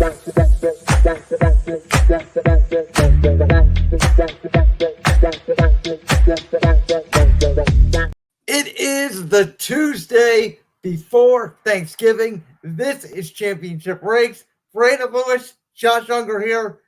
It is the Tuesday before Thanksgiving. This is Championship Ranks. Brandon Lewis, Josh Ungar here.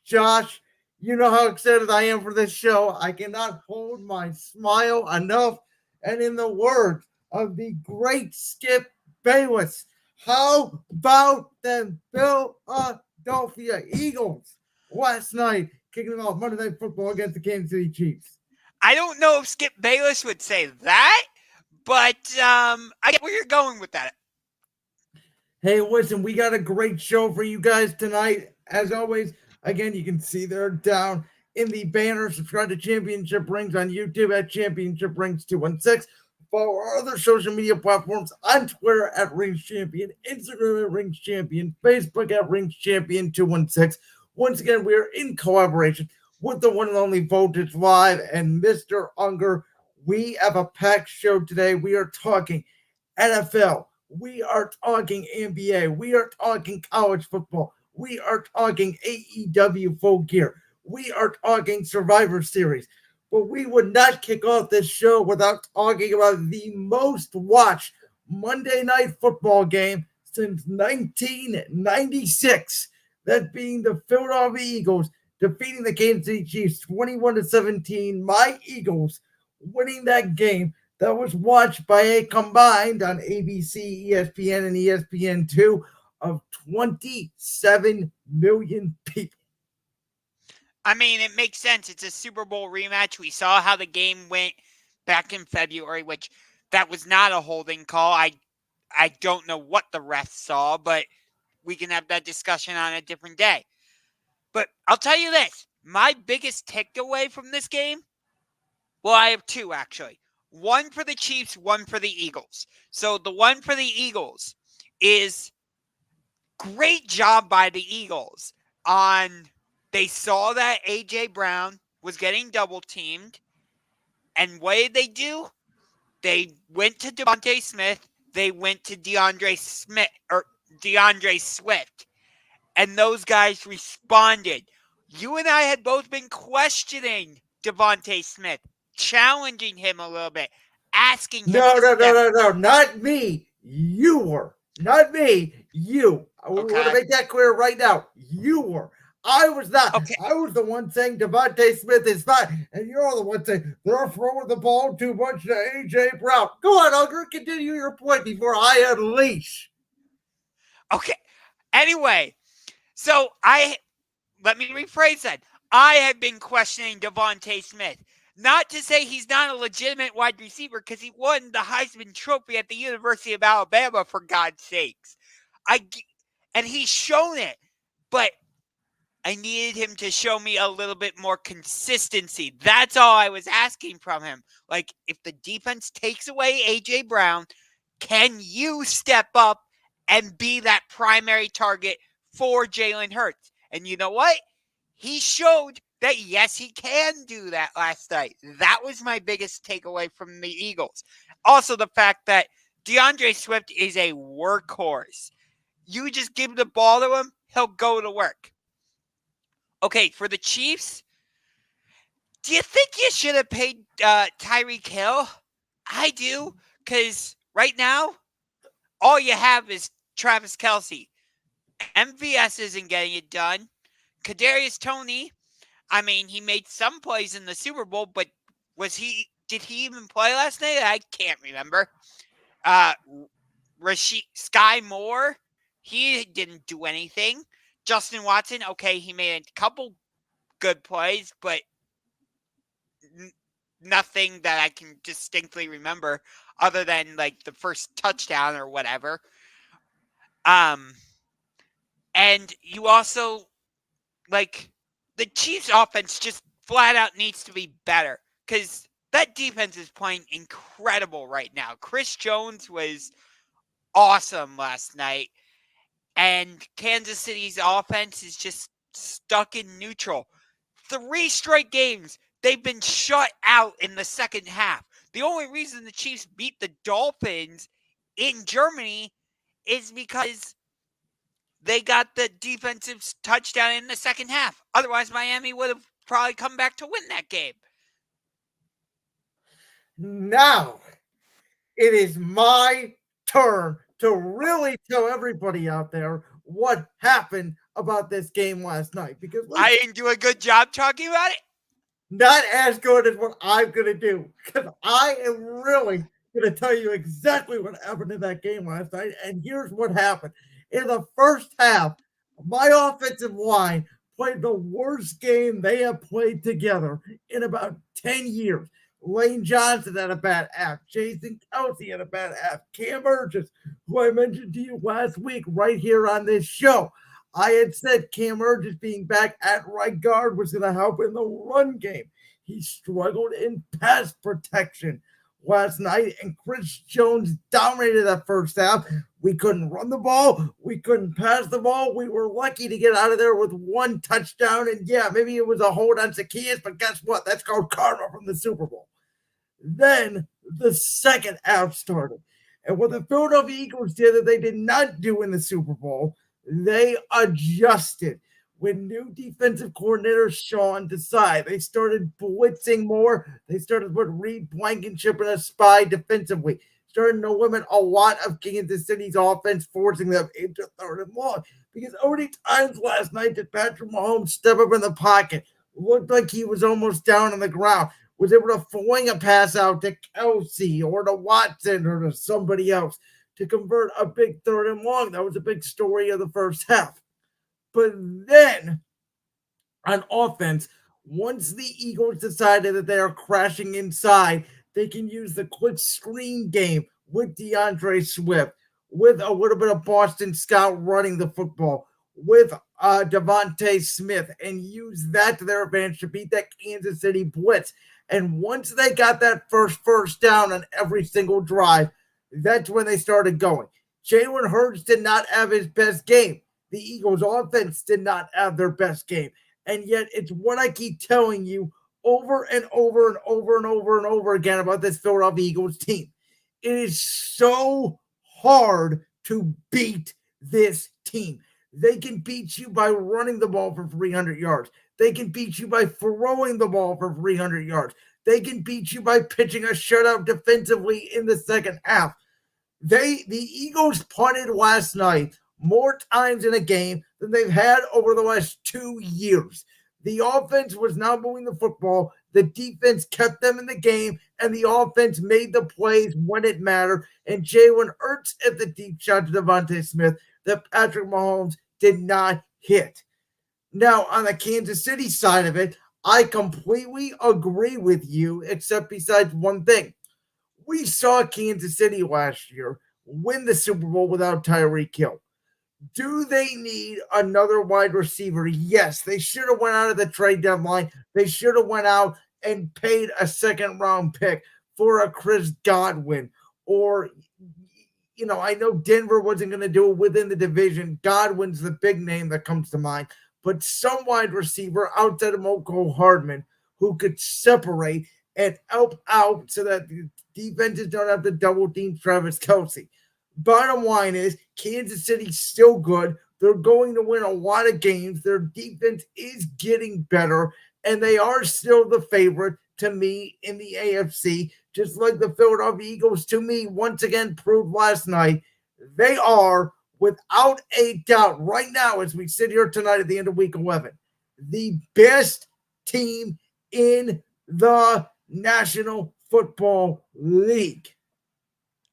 Josh, you know how excited I am for this show. I cannot hold my smile enough. And in the words of the great Skip Bayless, how about them Philadelphia Eagles last night kicking off Monday Night Football against the Kansas City Chiefs? I don't know if Skip Bayless would say that, but I get where you're going with that. Hey, listen, we got a great show for you guys tonight. As always, again, you can see they're down in the banner. Subscribe to Championship Rings on YouTube at Championship Rings 216. Follow our other social media platforms on Twitter at Rings Champion, Instagram at Rings Champion, Facebook at Rings Champion 216. Once again, we are in collaboration with the one and only Voltage Live and Mr. Unger. We have a packed show today. We are talking NFL. We are talking NBA. We are talking college football. We are talking AEW Full Gear. We are talking Survivor Series. But we would not kick off this show without talking about the most watched Monday Night Football game since 1996. That being the Philadelphia Eagles defeating the Kansas City Chiefs 21-17. My Eagles winning that game. That was watched by a combined on ABC, ESPN, and ESPN2 of 27 million people. I mean, it makes sense. It's a Super Bowl rematch. We saw how the game went back in February, which that was not a holding call. I don't know what the refs saw, but we can have that discussion on a different day. But I'll tell you this. My biggest takeaway from this game, well, I have two, actually. One for the Chiefs, one for the Eagles. So the one for the Eagles is great job by the Eagles on they saw that A.J. Brown was getting double teamed. And what did they do? They went to Devontae Smith. They went to DeAndre Swift. And those guys responded. You and I had both been questioning Devontae Smith, challenging him a little bit, asking him. No, not me. You were. Not me. You. I want to make that clear right now. You were. I was not. Okay. I was the one saying Devontae Smith is fine, and you're the one saying they're throwing the ball too much to A.J. Brown. Go on, Unger. Continue your point before I unleash. Okay. Anyway, so let me rephrase that. I have been questioning Devontae Smith. Not to say he's not a legitimate wide receiver, because he won the Heisman Trophy at the University of Alabama, for God's sakes. And he's shown it. But I needed him to show me a little bit more consistency. That's all I was asking from him. Like, if the defense takes away A.J. Brown, can you step up and be that primary target for Jalen Hurts? And you know what? He showed that, yes, he can do that last night. That was my biggest takeaway from the Eagles. Also, the fact that DeAndre Swift is a workhorse. You just give the ball to him, he'll go to work. Okay, for the Chiefs, do you think you should have paid Tyreek Hill? I do, because right now, all you have is Travis Kelce. MVS isn't getting it done. Kadarius Toney, I mean, he made some plays in the Super Bowl, but did he even play last night? I can't remember. Sky Moore, he didn't do anything. Justin Watson, okay, he made a couple good plays, but nothing that I can distinctly remember other than, like, the first touchdown or whatever. And you also, like, the Chiefs offense just flat out needs to be better, because that defense is playing incredible right now. Chris Jones was awesome last night. And Kansas City's offense is just stuck in neutral. 3 straight games, they've been shut out in the second half. The only reason the Chiefs beat the Dolphins in Germany is because they got the defensive touchdown in the second half. Otherwise, Miami would have probably come back to win that game. Now, it is my turn to really tell everybody out there what happened about this game last night. Because I didn't do a good job talking about it. not as good as what I'm going to do. Because I am really going to tell you exactly what happened in that game last night. And here's what happened. In the first half, my offensive line played the worst game they have played together in about 10 years. Lane Johnson had a bad half. Jason Kelsey had a bad half. Cam Urgis, who I mentioned to you last week right here on this show. I had said Cam Urgis being back at right guard was going to help in the run game. He struggled in pass protection last night, and Chris Jones dominated that first half. We couldn't run the ball. We couldn't pass the ball. We were lucky to get out of there with one touchdown. And yeah, maybe it was a hold on Zacchaeus, but guess what? That's called karma from the Super Bowl. Then the second half started. And what the Philadelphia Eagles did that they did not do in the Super Bowl, they adjusted. With new defensive coordinator Sean Desai, they started blitzing more. They started with Reed Blankenship and a spy defensively. Starting to limit a lot of Kansas City's offense, forcing them into third and long. Because how many times last night did Patrick Mahomes step up in the pocket? Looked like he was almost down on the ground. Was able to fling a pass out to Kelsey or to Watson or to somebody else to convert a big third and long. That was a big story of the first half. But then on offense, once the Eagles decided that they are crashing inside, they can use the quick screen game with DeAndre Swift, with a little bit of Boston Scott running the football, with Devontae Smith, and use that to their advantage to beat that Kansas City blitz. And once they got that first down on every single drive, that's when they started going. Jalen Hurts did not have his best game. The Eagles' offense did not have their best game. And yet it's what I keep telling you over and over and over and over and over again about this Philadelphia Eagles team. It is so hard to beat this team. They can beat you by running the ball for 300 yards. They can beat you by throwing the ball for 300 yards. They can beat you by pitching a shutout defensively in the second half. The Eagles punted last night more times in a game than they've had over the last 2 years. The offense was not moving the football. The defense kept them in the game, and the offense made the plays when it mattered. And Jalen Hurts at the deep shot to Devontae Smith that Patrick Mahomes did not hit. Now, on the Kansas City side of it, I completely agree with you, except besides one thing. We saw Kansas City last year win the Super Bowl without Tyreek Hill. Do they need another wide receiver? Yes, they should have went out of the trade deadline. They should have went out and paid a second round pick for a Chris Godwin. Or, I know Denver wasn't going to do it within the division. Godwin's the big name that comes to mind. But some wide receiver outside of Mecole Hardman who could separate and help out so that the defenses don't have to double team Travis Kelsey. Bottom line is Kansas City's still good. They're going to win a lot of games. Their defense is getting better, and they are still the favorite to me in the AFC, just like the Philadelphia Eagles to me once again proved last night. They are, without a doubt, right now as we sit here tonight at the end of week 11, the best team in the National Football League.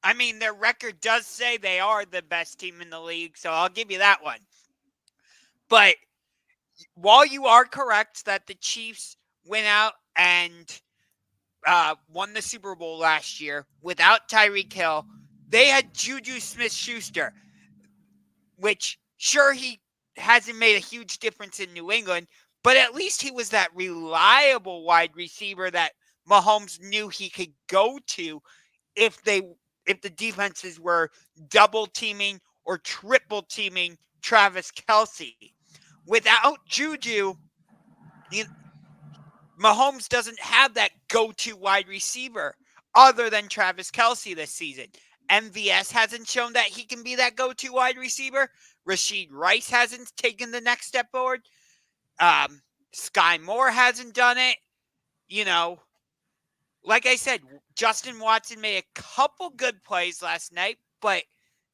I mean, their record does say they are the best team in the league, so I'll give you that one. But while you are correct that the Chiefs went out and won the Super Bowl last year without Tyreek Hill, they had Juju Smith-Schuster, which, sure, he hasn't made a huge difference in New England, but at least he was that reliable wide receiver that Mahomes knew he could go to if the defenses were double teaming or triple teaming Travis Kelsey. Without Juju, Mahomes doesn't have that go-to wide receiver other than Travis Kelsey this season. MVS hasn't shown that he can be that go-to wide receiver. Rashid Rice hasn't taken the next step forward. Sky Moore hasn't done it. You know, like I said, Justin Watson made a couple good plays last night, but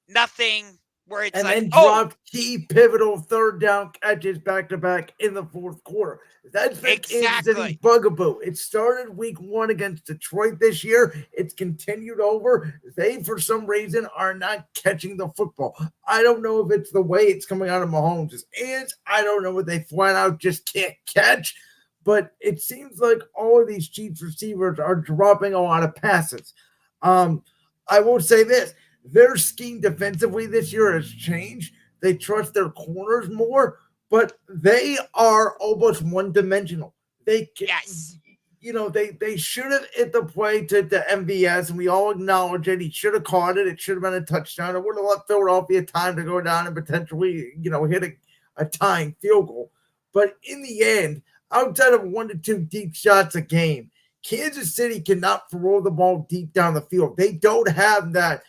nothing where it's and like, then oh, dropped key pivotal third down catches back to back in the fourth quarter. That's been Kansas City's exactly. bugaboo. It started week one against Detroit this year. It's continued over. They, for some reason, are not catching the football. I don't know if it's the way it's coming out of Mahomes' hands. I don't know if they flat out just can't catch. But it seems like all of these Chiefs receivers are dropping a lot of passes. I will say this: their scheme defensively this year has changed. They trust their corners more, but they are almost one dimensional. They can, Yes. they should have hit the play to MVS, and we all acknowledge it. He should have caught it. It should have been a touchdown. It would have left Philadelphia time to go down and potentially, hit a tying field goal. But in the end, outside of 1 to 2 deep shots a game, Kansas City cannot throw the ball deep down the field. They don't have that.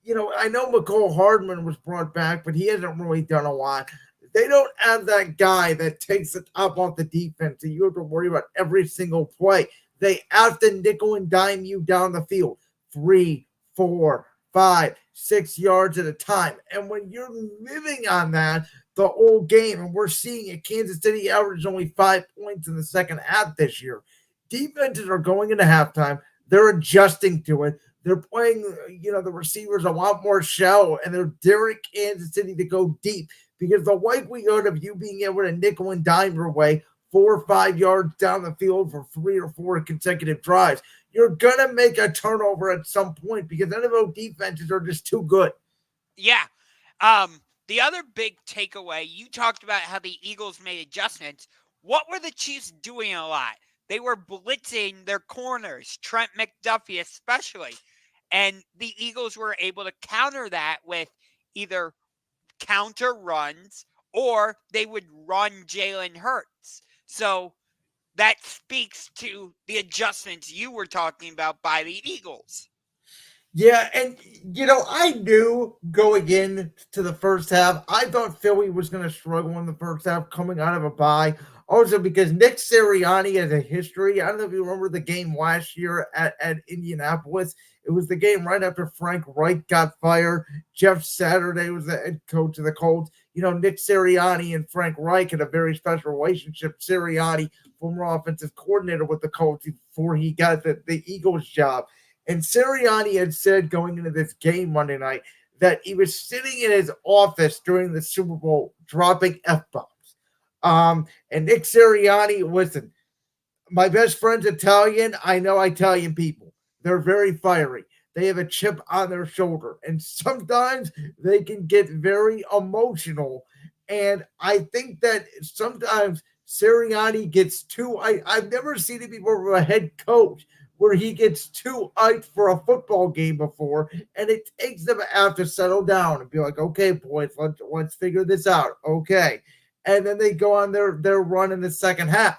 I know McCole Hardman was brought back, but he hasn't really done a lot. They don't have that guy that takes the top off the defense that you have to worry about every single play. They have to nickel and dime you down the field 3, 4, 5, 6 yards at a time. And when you're living on that the whole game, and we're seeing it, Kansas City averaged only 5 points in the second half this year. Defenses are going into halftime. They're adjusting to it. They're playing, the receivers a lot more shallow, and they're daring Kansas City to go deep because the likelihood of you being able to nickel and dime your way 4 or 5 yards down the field for 3 or 4 consecutive drives, you're going to make a turnover at some point because NFL defenses are just too good. Yeah. The other big takeaway, you talked about how the Eagles made adjustments. What were the Chiefs doing a lot? They were blitzing their corners, Trent McDuffie especially. And the Eagles were able to counter that with either counter runs or they would run Jalen Hurts. So that speaks to the adjustments you were talking about by the Eagles. Yeah, and I knew going in to the first half, I thought Philly was going to struggle in the first half coming out of a bye. Also, because Nick Sirianni has a history. I don't know if you remember the game last year at Indianapolis. It was the game right after Frank Reich got fired. Jeff Saturday was the head coach of the Colts. Nick Sirianni and Frank Reich had a very special relationship. Sirianni, former offensive coordinator with the Colts before he got the Eagles job. And Sirianni had said going into this game Monday night that he was sitting in his office during the Super Bowl dropping F-bombs. And Nick Sirianni, listen, my best friend's Italian. I know Italian people. They're very fiery. They have a chip on their shoulder. And sometimes they can get very emotional. And I think that sometimes Sirianni gets too. I've never seen it before from a head coach where he gets too hyped for a football game before, and it takes them have to settle down and be like, okay, boys, let's figure this out. Okay. And then they go on their run in the second half.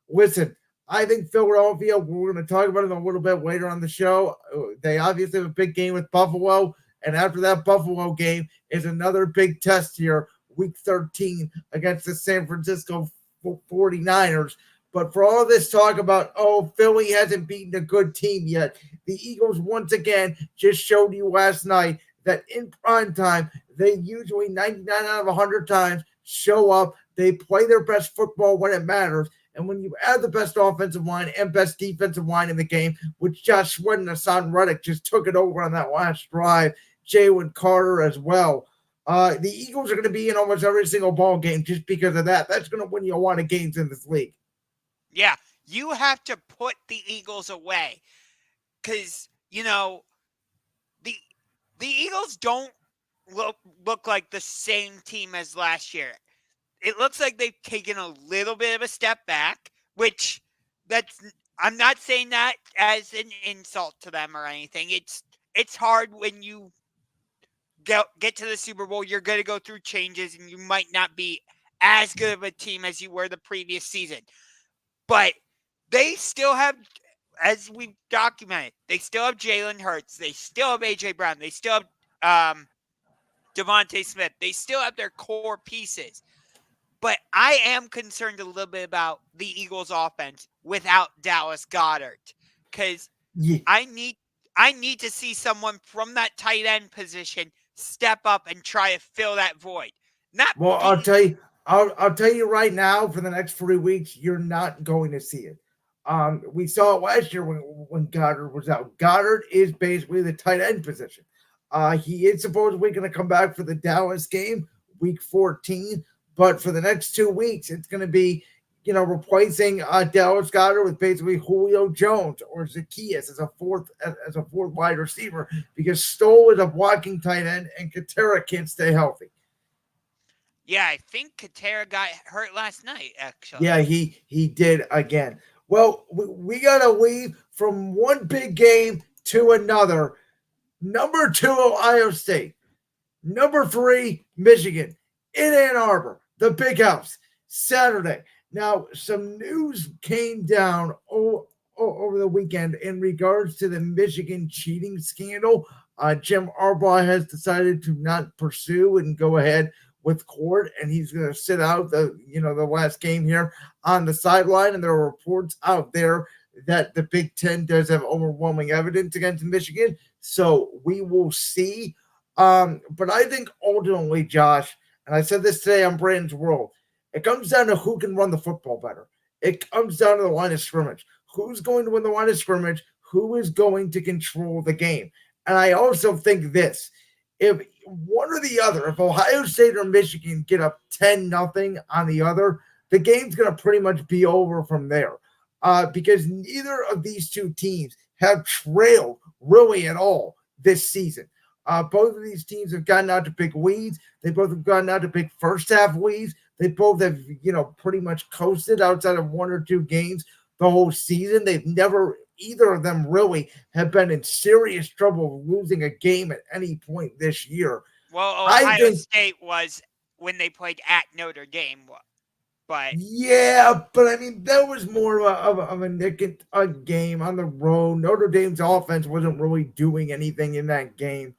Listen, I think Philadelphia, we're going to talk about it a little bit later on the show. They obviously have a big game with Buffalo. And after that Buffalo game is another big test here, week 13 against the San Francisco 49ers. But for all this talk about, Philly hasn't beaten a good team yet, the Eagles once again just showed you last night that in prime time, they usually 99 out of 100 times show up. They play their best football when it matters. And when you add the best offensive line and best defensive line in the game, which Josh Sweat and Hassan Reddick just took it over on that last drive, Jalen Carter as well. The Eagles are going to be in almost every single ball game just because of that. That's going to win you a lot of games in this league. Yeah, you have to put the Eagles away because, the Eagles don't look like the same team as last year. It looks like they've taken a little bit of a step back, which I'm not saying that as an insult to them or anything. It's hard when you get to the Super Bowl. You're going to go through changes, and you might not be as good of a team as you were the previous season. But they still have as we've documented, they still have Jalen Hurts. They still have A.J. Brown. They still have Devontae Smith. They still have their core pieces. But I am concerned a little bit about the Eagles' offense without Dallas Goedert, because Yeah. I need to see someone from that tight end position step up and try to fill that void. Not Well, be I'll tell you right now. For the next 3 weeks, you're not going to see it. We saw it last year when Goddard was out. Goddard is basically the tight end position. He is supposedly going to come back for the Dallas game, week 14. But for the next 2 weeks, it's going to be, replacing Dallas Goddard with basically Julio Jones or Zacchaeus as a fourth wide receiver, because Stoll is a blocking tight end and Katera can't stay healthy. Yeah, I think Katera got hurt last night, actually. Yeah, he did again. Well, we gotta leave from one big game to another. Number 2, Ohio State. Number 3, Michigan in Ann Arbor, the big house, Saturday. Now, some news came down over the weekend in regards to the Michigan cheating scandal. Jim Harbaugh has decided to not pursue and go ahead with court, and he's going to sit out the last game here on the sideline. And there are reports out there that the Big Ten does have overwhelming evidence against Michigan, so we will see. But I think ultimately, Josh, and I said this today on Brandon's World, it comes down to who can run the football better. It comes down to the line of scrimmage. Who's going to win the line of scrimmage? Who is going to control the game? And I also think this: if one or the other, if Ohio State or Michigan get up 10-0 on the other, the game's going to pretty much be over from there. Because neither of these two teams have trailed really at all this season. Both of these teams have gotten out to big leads. They both have gotten out to big first half leads. They both have, pretty much coasted outside of one or two games the whole season. They've never, either of them really, have been in serious trouble losing a game at any point this year. Well, Ohio State was when they played at Notre Dame, but yeah, but I mean that was more of a game on the road. Notre Dame's offense wasn't really doing anything in that game.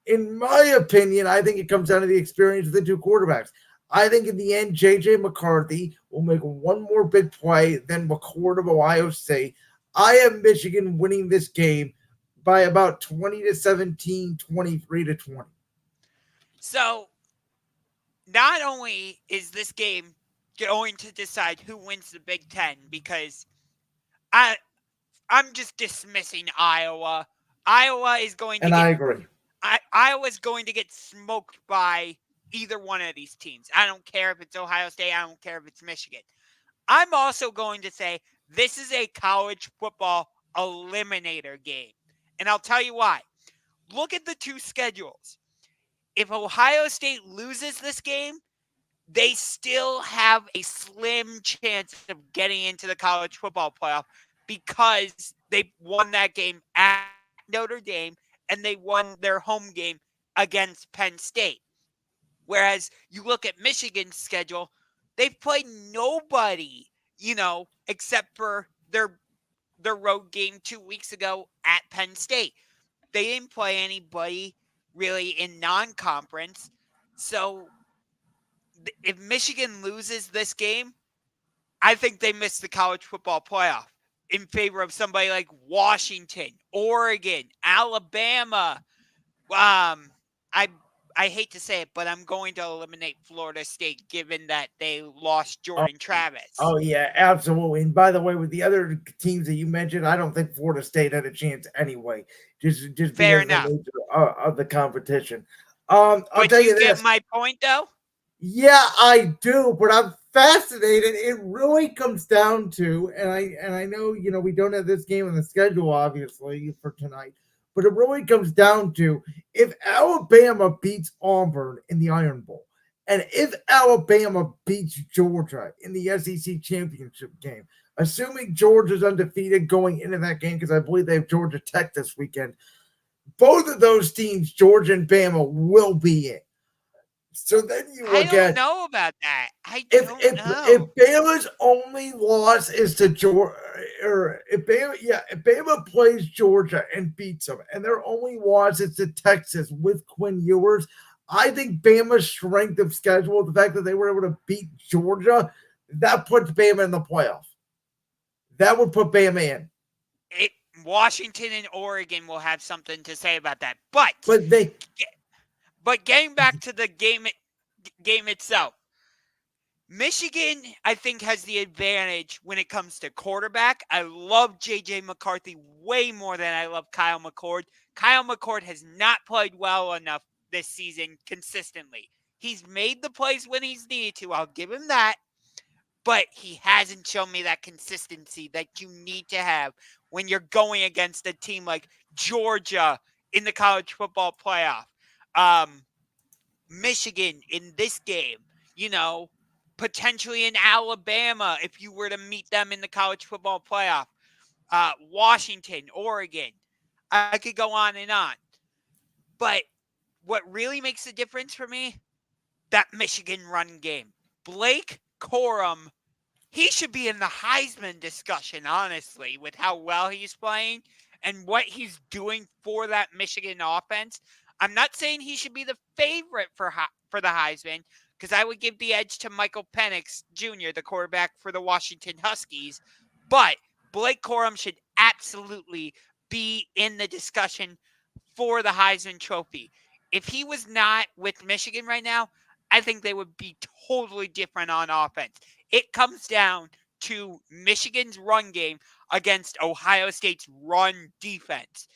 In my opinion, I think it comes down to the experience of the two quarterbacks. I think in the end, J.J. McCarthy will make one more big play than McCord of Ohio State. I have Michigan winning this game by about 20-17, 23-20. So, not only is this game going to decide who wins the Big Ten, because I'm just dismissing Iowa. Iowa is going to I agree. Iowa's going to get smoked by either one of these teams. I don't care if it's Ohio State. I don't care if it's Michigan. I'm also going to say this is a college football eliminator game. And I'll tell you why. Look at the two schedules. If Ohio State loses this game, they still have a slim chance of getting into the college football playoff because they won that game at Notre Dame and they won their home game against Penn State. Whereas you look at Michigan's schedule, they've played nobody, except for their road game 2 weeks ago at Penn State. They didn't play anybody really in non-conference. So if Michigan loses this game, I think they miss the college football playoff in favor of somebody like Washington, Oregon, Alabama. I hate to say it, but I'm going to eliminate Florida State given that they lost Jordan Travis. Oh yeah, absolutely. And by the way, with the other teams that you mentioned, I don't think Florida State had a chance anyway. Just fair because enough. of the nature of the competition. I'll tell you get this. my point though? Yeah, I do, but I'm fascinated. It really comes down to, and I know we don't have this game on the schedule obviously for tonight, but it really comes down to if Alabama beats Auburn in the Iron Bowl, and if Alabama beats Georgia in the SEC championship game, assuming Georgia's undefeated going into that game, because I believe they have Georgia Tech this weekend, both of those teams, Georgia and Bama, will be in. So then you I look don't at know about that. I if don't if if know. Bama's only loss is to Georgia, or if Bama plays Georgia and beats them, and their only loss is to Texas with Quinn Ewers, I think Bama's strength of schedule, the fact that they were able to beat Georgia, that puts Bama in the playoff. That would put Bama in. Washington and Oregon will have something to say about that. But they getting back to the game itself, Michigan, I think, has the advantage when it comes to quarterback. I love J.J. McCarthy way more than I love Kyle McCord. Kyle McCord has not played well enough this season consistently. He's made the plays when he's needed to. I'll give him that. But he hasn't shown me that consistency that you need to have when you're going against a team like Georgia in the college football playoff. Michigan in this game, potentially in Alabama if you were to meet them in the college football playoff. Washington, Oregon. I could go on and on. But what really makes the difference for me, that Michigan run game. Blake Corum, he should be in the Heisman discussion, honestly, with how well he's playing and what he's doing for that Michigan offense. I'm not saying he should be the favorite for the Heisman, because I would give the edge to Michael Penix Jr., the quarterback for the Washington Huskies. But Blake Corum should absolutely be in the discussion for the Heisman Trophy. If he was not with Michigan right now, I think they would be totally different on offense. It comes down to Michigan's run game against Ohio State's run defense.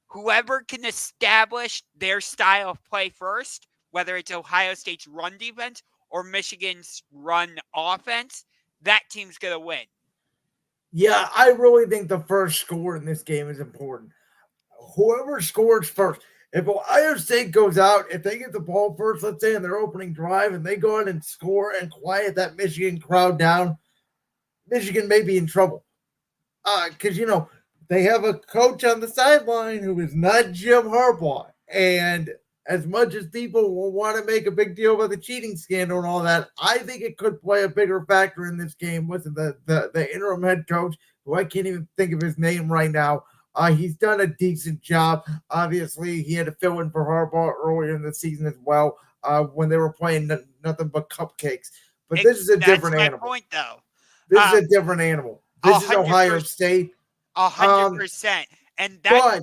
Whoever can establish their style of play first, whether it's Ohio State's run defense or Michigan's run offense, that team's going to win. Yeah, I really think the first score in this game is important. Whoever scores first, if Ohio State goes out, if they get the ball first, let's say in their opening drive, and they go out and score and quiet that Michigan crowd down, Michigan may be in trouble. Because, they have a coach on the sideline who is not Jim Harbaugh. And as much as people will want to make a big deal about the cheating scandal and all that, I think it could play a bigger factor in this game with the interim head coach, who I can't even think of his name right now. He's done a decent job. Obviously, he had to fill in for Harbaugh earlier in the season as well, when they were playing nothing but cupcakes. But this is a different animal. That's my point, though. This is a different animal. This is Ohio State. 100%. And that,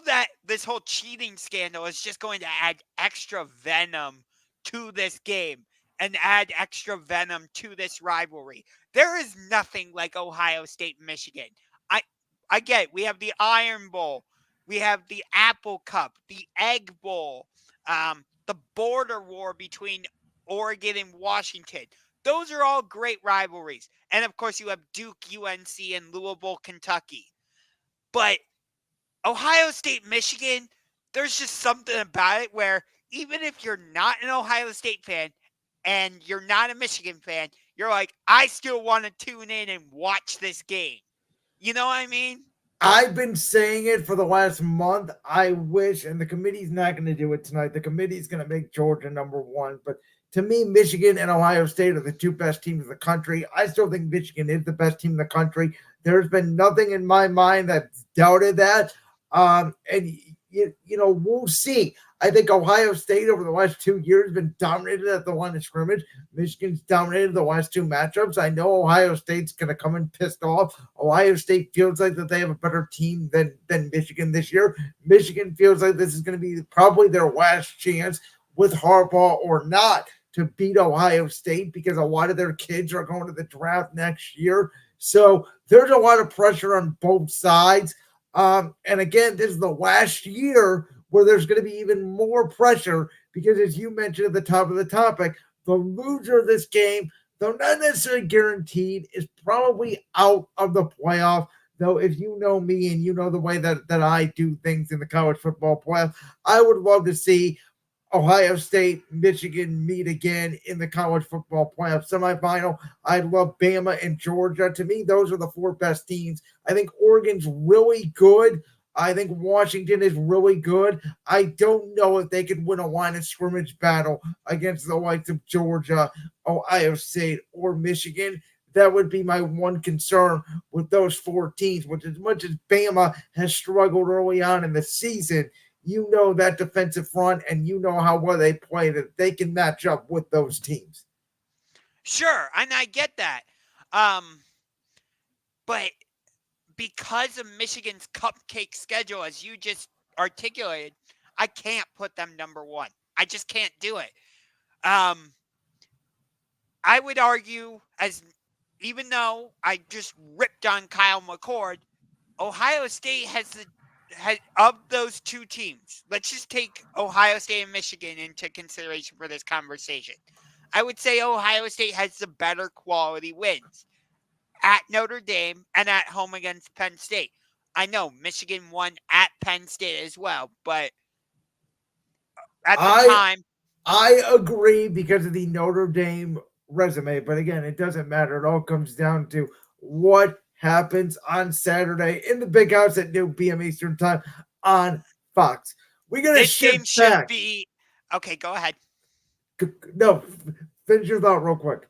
that this whole cheating scandal is just going to add extra venom to this game and add extra venom to this rivalry. There is nothing like Ohio State, Michigan. I get it. We have the Iron Bowl. We have the Apple Cup, the Egg Bowl, the border war between Oregon and Washington. Those are all great rivalries. And, of course, you have Duke, UNC, and Louisville, Kentucky. But Ohio State, Michigan, there's just something about it where even if you're not an Ohio State fan and you're not a Michigan fan, you're like, I still want to tune in and watch this game. You know what I mean? I've been saying it for the last month. I wish, and the committee's not going to do it tonight. The committee's going to make Georgia number one. But to me, Michigan and Ohio State are the two best teams in the country. I still think Michigan is the best team in the country. There's been nothing in my mind that's doubted that. And we'll see. I think Ohio State over the last 2 years has been dominated at the line of scrimmage. Michigan's dominated the last two matchups. I know Ohio State's going to come in pissed off. Ohio State feels like that they have a better team than Michigan this year. Michigan feels like this is going to be probably their last chance with Harbaugh or not to beat Ohio State, because a lot of their kids are going to the draft next year. So there's a lot of pressure on both sides. And again, this is the last year where there's going to be even more pressure because, as you mentioned at the top of the topic, the loser of this game, though not necessarily guaranteed, is probably out of the playoff. Though if you know me and you know the way that I do things in the college football playoff, I would love to see Ohio State, Michigan meet again in the college football playoff semifinal. I love Bama and Georgia. To me, those are the four best teams. I think Oregon's really good. I think Washington is really good. I don't know if they could win a line of scrimmage battle against the likes of Georgia, Ohio State, or Michigan. That would be my one concern with those four teams, which as much as Bama has struggled early on in the season, you know that defensive front and you know how well they play, that they can match up with those teams. Sure, and I get that. Um, but because of Michigan's cupcake schedule, as you just articulated, I can't put them number one. I just can't do it. Um, I would argue, as even though I just ripped on Kyle McCord, Ohio State has of those two teams. Let's just take Ohio State and Michigan into consideration for this conversation. I would say Ohio State has the better quality wins at Notre Dame and at home against Penn State. I know Michigan won at Penn State as well, but at the I time, I agree because of the Notre Dame resume, but again, it doesn't matter. It all comes down to what happens on Saturday in the big house at 2 p.m. Eastern time on Fox. We're gonna this shift game should back. be okay. Go ahead. No, finish your thought real quick.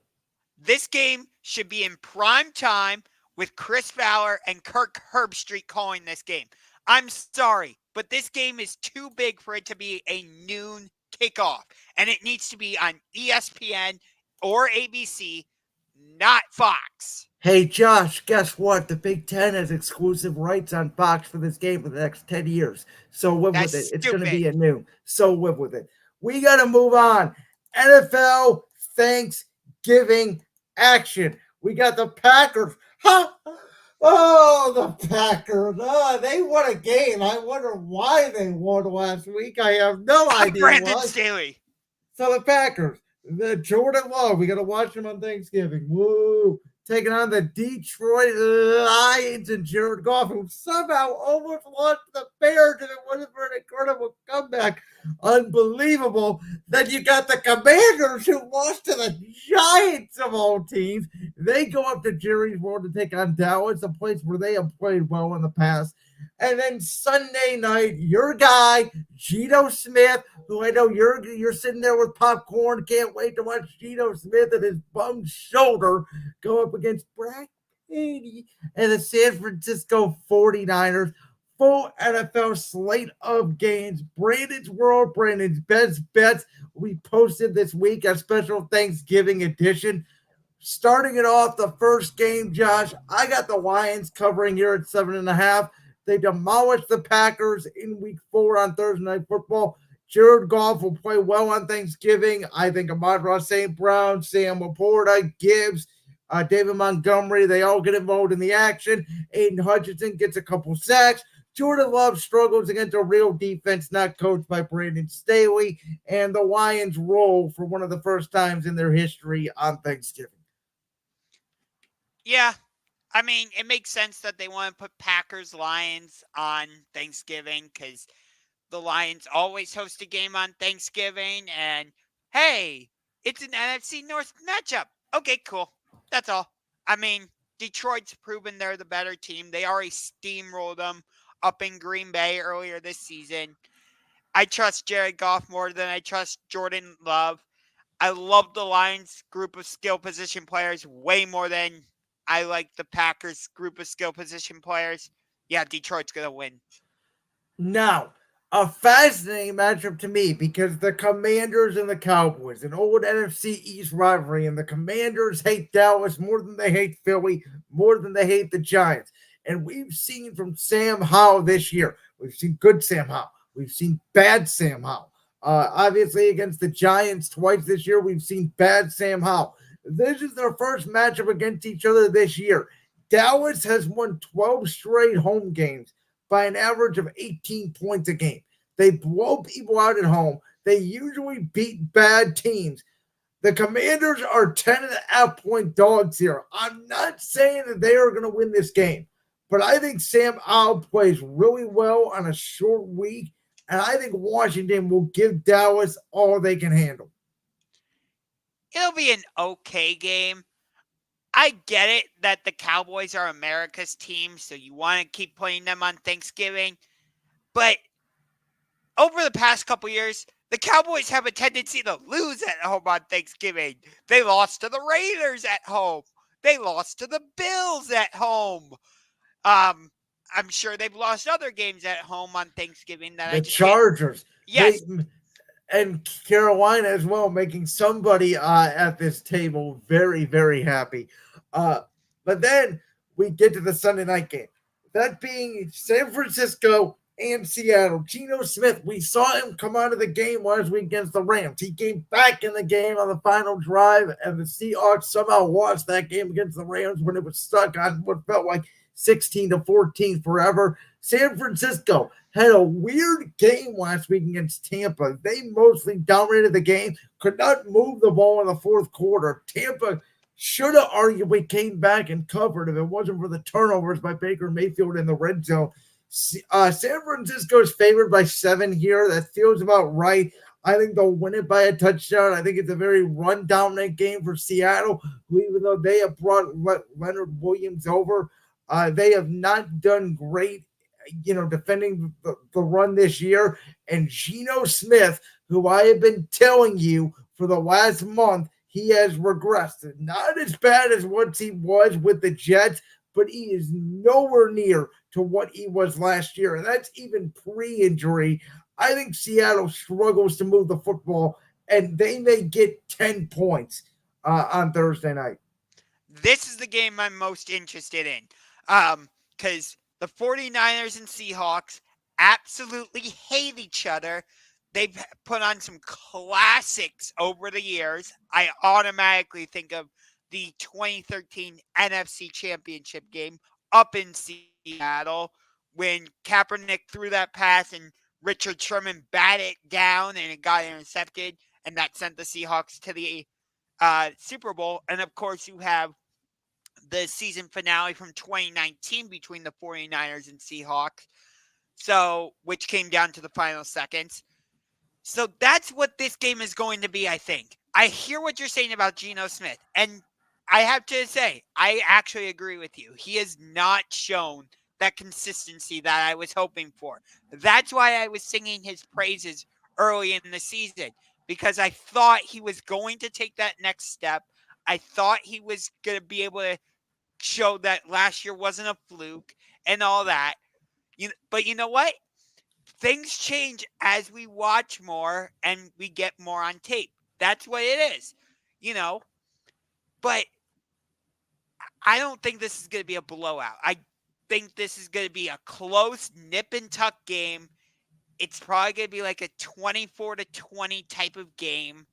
This game should be in prime time with Chris Fowler and Kirk Herbstreit calling this game. I'm sorry, but this game is too big for it to be a noon kickoff, and it needs to be on ESPN or ABC, not Fox. Hey Josh, guess what? The Big Ten has exclusive rights on Fox for this game for the next 10 years. So live That's with it. It's going to be stupid. at noon. So live with it. We got to move on. NFL Thanksgiving action. We got the Packers. Huh? Oh, the Packers. Oh, they won a game. I wonder why they won last week. I have no I'm idea Brandon why. Staley. So the Packers, the Jordan Love, we got to watch them on Thanksgiving. Woo! Taking on the Detroit Lions and Jared Goff, who somehow almost lost to the Bears, and it wasn't for an incredible comeback. Unbelievable. Then you got the Commanders, who lost to the Giants of all teams. They go up to Jerry's World to take on Dallas, a place where they have played well in the past. And then Sunday night, your guy, Geno Smith, who I know you're sitting there with popcorn, can't wait to watch Geno Smith and his bum shoulder go up against Brad Pitt and the San Francisco 49ers. Full NFL slate of games. Brandon's World, Brandon's Best Bets. We posted this week a special Thanksgiving edition. Starting it off, the first game, Josh, I got the Lions covering here at 7.5. They demolished the Packers in week 4 on Thursday Night Football. Jared Goff will play well on Thanksgiving. I think Ahmad St. Brown, Sam Laporta, Gibbs, David Montgomery, they all get involved in the action. Aiden Hutchinson gets a couple sacks. Jordan Love struggles against a real defense not coached by Brandon Staley. And the Lions roll for one of the first times in their history on Thanksgiving. Yeah, I mean, it makes sense that they want to put Packers Lions on Thanksgiving because the Lions always host a game on Thanksgiving. And hey, it's an NFC North matchup. Okay, cool. That's all. I mean, Detroit's proven they're the better team. They already steamrolled them up in Green Bay earlier this season. I trust Jared Goff more than I trust Jordan Love. I love the Lions group of skill position players way more than I like the Packers group of skill position players. Yeah, Detroit's going to win. Now, a fascinating matchup to me because the Commanders and the Cowboys, an old NFC East rivalry, and the Commanders hate Dallas more than they hate Philly, more than they hate the Giants. And we've seen from Sam Howell this year, we've seen good Sam Howell, we've seen bad Sam Howell. Obviously, against the Giants twice this year, we've seen bad Sam Howell. This is their first matchup against each other this year. Dallas has won 12 straight home games by an average of 18 points a game. They blow people out at home. They usually beat bad teams. The Commanders are 10.5-point dogs here. I'm not saying that they are going to win this game, but I think Sam Howell plays really well on a short week, and I think Washington will give Dallas all they can handle. It'll be an okay game. I get it that the Cowboys are America's team, so you want to keep playing them on Thanksgiving. But over the past couple years, the Cowboys have a tendency to lose at home on Thanksgiving. They lost to the Raiders at home. They lost to the Bills at home. I'm sure they've lost other games at home on Thanksgiving that I The just can't. Chargers. Yes, And Carolina as well, making somebody at this table very, very happy. But then we get to the Sunday night game. That being San Francisco and Seattle. Geno Smith, we saw him come out of the game last week against the Rams. He came back in the game on the final drive, and the Seahawks somehow lost that game against the Rams when it was stuck on what felt like 16-14 forever. San Francisco had a weird game last week against Tampa. They mostly dominated the game, could not move the ball in the fourth quarter. Tampa should have arguably came back and covered if it wasn't for the turnovers by Baker Mayfield in the red zone. San Francisco is favored by 7 here. That feels about right. I think they'll win it by a touchdown. I think it's a very run-dominant game for Seattle, who, even though they have brought Leonard Williams over, they have not done great, defending the run this year. And Geno Smith, who I have been telling you for the last month, he has regressed. Not as bad as what he was with the Jets, but he is nowhere near to what he was last year. And that's even pre-injury. I think Seattle struggles to move the football, and they may get 10 points on Thursday night. this is the game I'm most interested in. Because the 49ers and Seahawks absolutely hate each other. They've put on some classics over the years. I automatically think of the 2013 NFC Championship game up in Seattle when Kaepernick threw that pass and Richard Sherman batted it down and it got intercepted, and that sent the Seahawks to the Super Bowl. And of course, you have the season finale from 2019 between the 49ers and Seahawks, so which came down to the final seconds. So that's what this game is going to be, I think. I hear what you're saying about Geno Smith, and I have to say, I actually agree with you. He has not shown that consistency that I was hoping for. That's why I was singing his praises early in the season, because I thought he was going to take that next step. I thought he was going to be able to show that last year wasn't a fluke and all that. But you know what? Things change as we watch more and we get more on tape. That's what it is, But I don't think this is going to be a blowout. I think this is going to be a close nip and tuck game. It's probably going to be like a 24-20 type of game.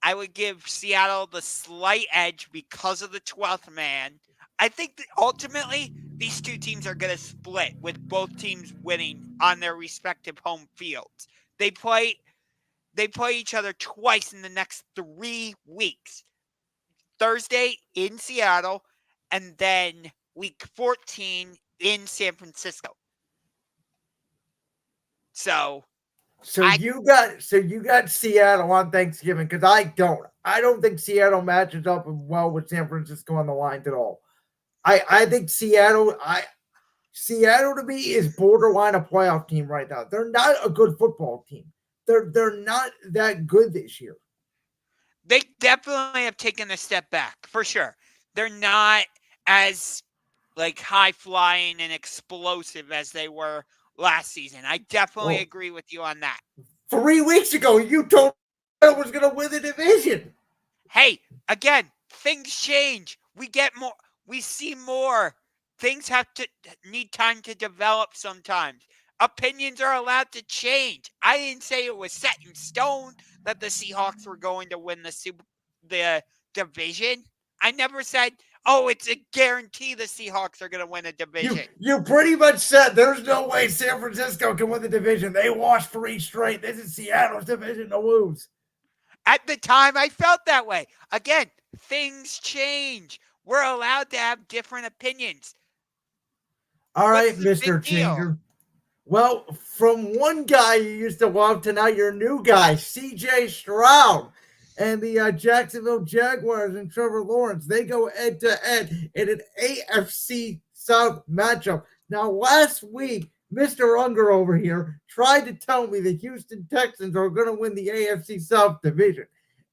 I would give Seattle the slight edge because of the 12th man. I think that ultimately these two teams are going to split with both teams winning on their respective home fields. They play each other twice in the next 3 weeks. Thursday in Seattle, and then week 14 in San Francisco. So you got Seattle on Thanksgiving, because I don't think Seattle matches up well with San Francisco on the lines at all. I think Seattle to me is borderline a playoff team right now. They're not a good football team. They're not that good this year. They definitely have taken a step back, for sure. They're not as high flying and explosive as they were last season. I definitely agree with you on that. 3 weeks ago, you told me I was going to win the division. Hey, again, things change. We get more. We see more. Things need time to develop sometimes. Opinions are allowed to change. I didn't say it was set in stone that the Seahawks were going to win the division. I never said, oh, it's a guarantee the Seahawks are going to win a division. You pretty much said there's no way San Francisco can win the division. They lost 3 straight. This is Seattle's division to lose. At the time, I felt that way. Again, things change. We're allowed to have different opinions. All right, Mr. Changer. Well, from one guy you used to love to now your new guy, C.J. Stroud, and the Jacksonville Jaguars and Trevor Lawrence, they go head-to-head in an AFC South matchup. Now, last week, Mr. Unger over here tried to tell me the Houston Texans are going to win the AFC South division.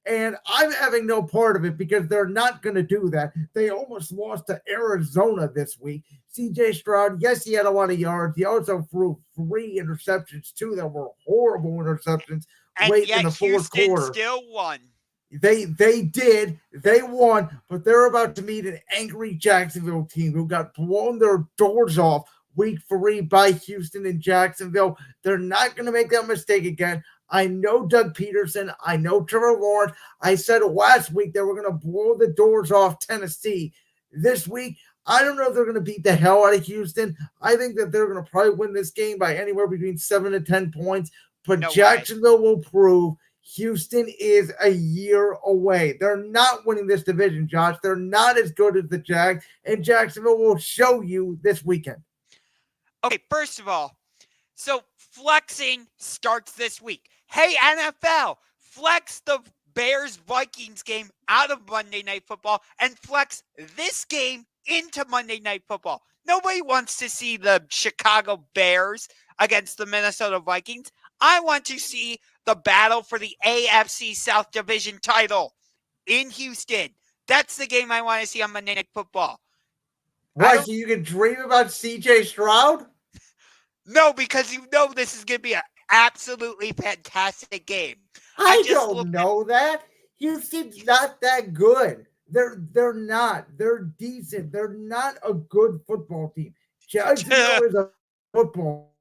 And I'm having no part of it because they're not going to do that. They almost lost to Arizona this week. CJ Stroud, yes, he had a lot of yards. He also threw 3 interceptions, too, that were horrible interceptions And late in yet the fourth Houston quarter. still won. They did. They won, but they're about to meet an angry Jacksonville team who got blown their doors off week 3 by Houston and Jacksonville. They're not going to make that mistake again. I know Doug Peterson. I know Trevor Lawrence. I said last week they were going to blow the doors off Tennessee. This week, I don't know if they're going to beat the hell out of Houston. I think that they're going to probably win this game by anywhere between 7 to 10 points, but No way. Jacksonville will prove Houston is a year away. They're not winning this division, Josh. They're not as good as the Jags, and Jacksonville will show you this weekend. Okay, first of all, so flexing starts this week. Hey, NFL, flex the Bears-Vikings game out of Monday Night Football and flex this game into Monday Night Football. Nobody wants to see the Chicago Bears against the Minnesota Vikings. I want to see the battle for the AFC South Division title in Houston. That's the game I want to see on Monday Night Football. Why, so you can dream about CJ Stroud? No, because you know this is going to be an absolutely fantastic game. I don't know that. Houston's not that good. They're not. They're decent. They're not a good football team. Jacksonville is a football.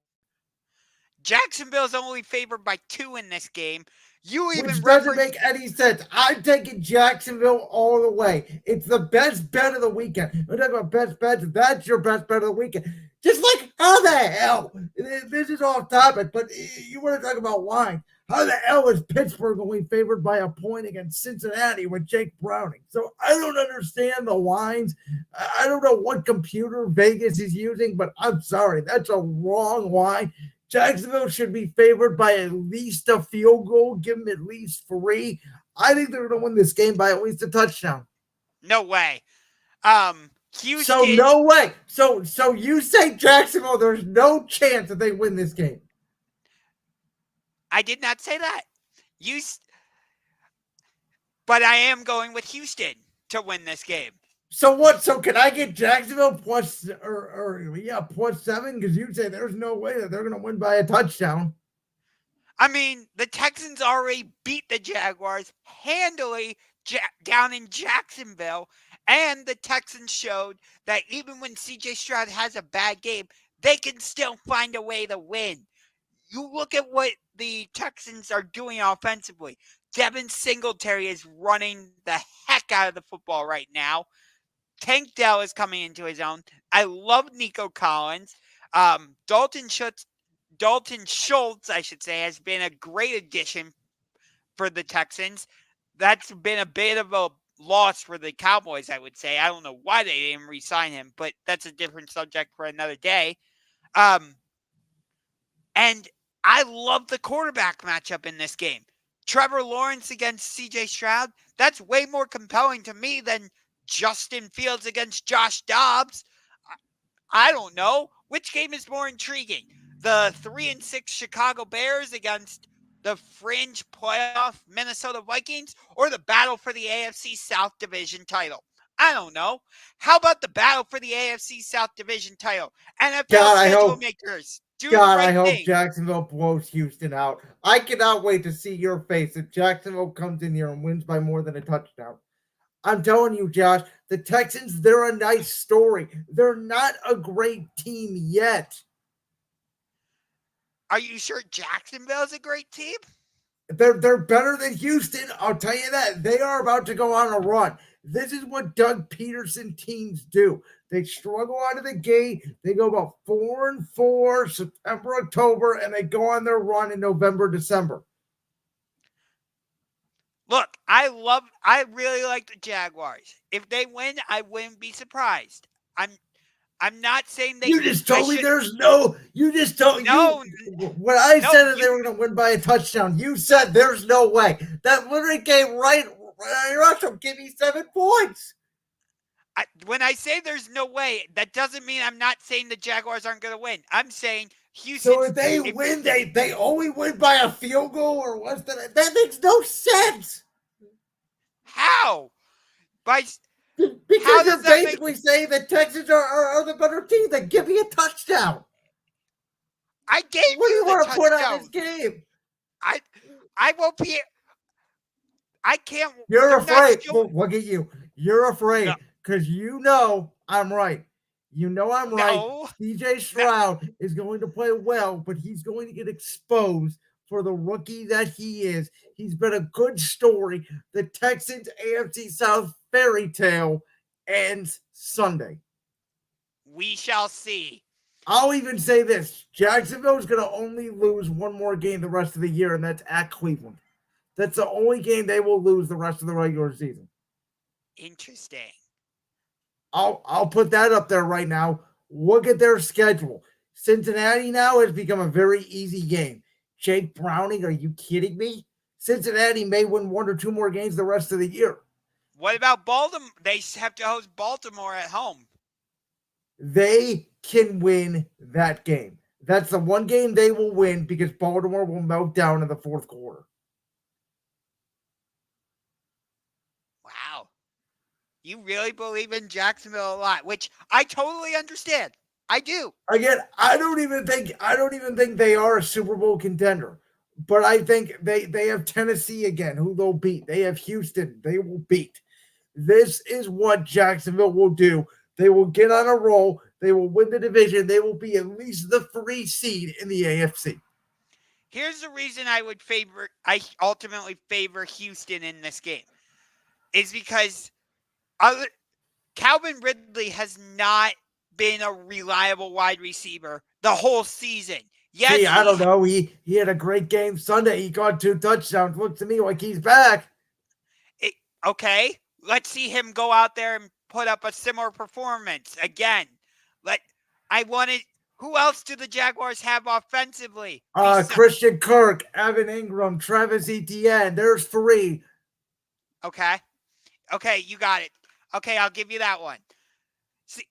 Jacksonville's only favored by 2 in this game. Which doesn't make any sense. I'm taking Jacksonville all the way. It's the best bet of the weekend. We're talking about best bets. That's your best bet of the weekend. Just like, how the hell? This is off topic, but you want to talk about wine. How the hell is Pittsburgh only favored by a point against Cincinnati with Jake Browning? So I don't understand the lines. I don't know what computer Vegas is using, but I'm sorry. That's a wrong line. Jacksonville should be favored by at least a field goal. Give them at least 3. I think they're going to win this game by at least a touchdown. No way. Houston. So no way. So you say Jacksonville, there's no chance that they win this game. I did not say that. But I am going with Houston to win this game. So what? So can I get Jacksonville plus plus 7? Because you say there's no way that they're going to win by a touchdown. I mean, the Texans already beat the Jaguars handily down in Jacksonville, and the Texans showed that even when CJ Stroud has a bad game, they can still find a way to win. You look at what the Texans are doing offensively. Devin Singletary is running the heck out of the football right now. Tank Dell is coming into his own. I love Nico Collins. Dalton Schultz, I should say, has been a great addition for the Texans. That's been a bit of a loss for the Cowboys, I would say. I don't know why they didn't re-sign him, but that's a different subject for another day. And I love the quarterback matchup in this game. Trevor Lawrence against CJ Stroud, that's way more compelling to me than Justin Fields against Josh Dobbs. I don't know. Which game is more intriguing? The 3-6 Chicago Bears against the fringe playoff Minnesota Vikings, or the battle for the AFC South Division title? I don't know. How about the battle for the AFC South Division title? NFL schedule makers. I hope Jacksonville blows Houston out. I cannot wait to see your face if Jacksonville comes in here and wins by more than a touchdown. I'm telling you, Josh, the Texans, they're a nice story. They're not a great team yet. Are you sure Jacksonville is a great team? They're better than Houston. I'll tell you that. They are about to go on a run. This is what Doug Peterson teams do. They struggle out of the gate. They go about 4-4, September, October, and they go on their run in November, December. Look, I really like the Jaguars. If they win, I wouldn't be surprised. I'm not saying they. You just told me there's no. You just told no. When I said that they were going to win by a touchdown, you said there's no way. That literally came right. Russell, give me 7 points. When I say there's no way, that doesn't mean I'm not saying the Jaguars aren't going to win. I'm saying Houston. So if they win, they only win by a field goal or less than that. That makes no sense. How? By Because how you're does that make? basically saying the Texans are the better team. Then give me a touchdown. I gave What do you you the want to put on this touchdown. game? I won't be. I can't. You're They're not afraid. showing. Well, look at you. You're No, afraid because you know I'm right. You know I'm right. no, CJ no. Stroud is going to play well, but he's going to get exposed for the rookie that he is. He's been a good story. The Texans AFC South fairy tale ends Sunday. We shall see. I'll even say this: Jacksonville is going to only lose one more game the rest of the year, and that's at Cleveland. That's the only game they will lose the rest of the regular season. Interesting. I'll put that up there right now. Look at their schedule. Cincinnati now has become a very easy game. Jake Browning, are you kidding me? Cincinnati may win one or two more games the rest of the year. What about Baltimore? They have to host Baltimore at home. They can win that game. That's the one game they will win because Baltimore will melt down in the fourth quarter. Wow. You really believe in Jacksonville a lot, which I totally understand. I do. Again, I don't even think they are a Super Bowl contender. But I think they have Tennessee again, who they'll beat. They have Houston, they will beat. This is what Jacksonville will do. They will get on a roll. They will win the division. They will be at least the 3 seed in the AFC. Here's the reason I ultimately favor Houston in this game. Is because Calvin Ridley has not been a reliable wide receiver the whole season. Yes, See, I don't know. He had a great game Sunday. He got 2 touchdowns. Looks to me like he's back. Okay, let's see him go out there and put up a similar performance again. Who else do the Jaguars have offensively? Christian Kirk, Evan Ingram, Travis Etienne. There's 3. Okay, you got it. Okay, I'll give you that one. See,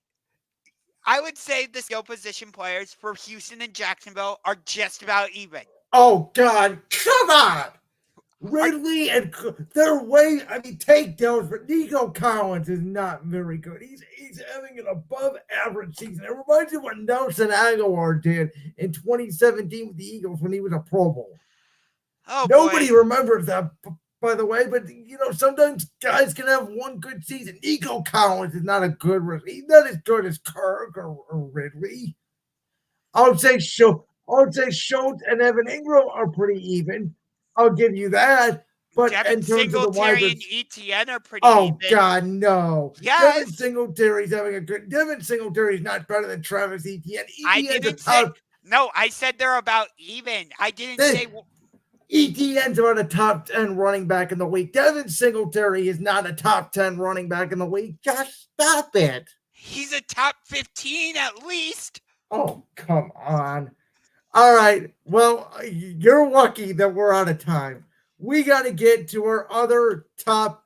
I would say the skill position players for Houston and Jacksonville are just about even. Oh, God. Come on. Ridley and their way, I mean, takedowns, but Nico Collins is not very good. He's having an above average season. It reminds me of what Nelson Aguilar did in 2017 with the Eagles when he was a Pro Bowl. Oh, Nobody boy. remembers that, by the way, but sometimes guys can have one good season. Nico Collins is not a good, he's not as good as Kirk or Ridley. I would say Schultz and Evan Ingram are pretty even. I'll give you that. But Devin in terms of the Singletary wide and Etienne are pretty oh even. God, no. Yes. Devin Singletary's having a good. Devin Singletary's not better than Travis Etienne. I didn't say. No, I said they're about even. I didn't say. Etienne's about a top 10 running back in the league. Devin Singletary is not a top 10 running back in the league. Just stop it. He's a top 15 at least. Oh, come on. All right. Well, you're lucky that we're out of time. We got to get to our other top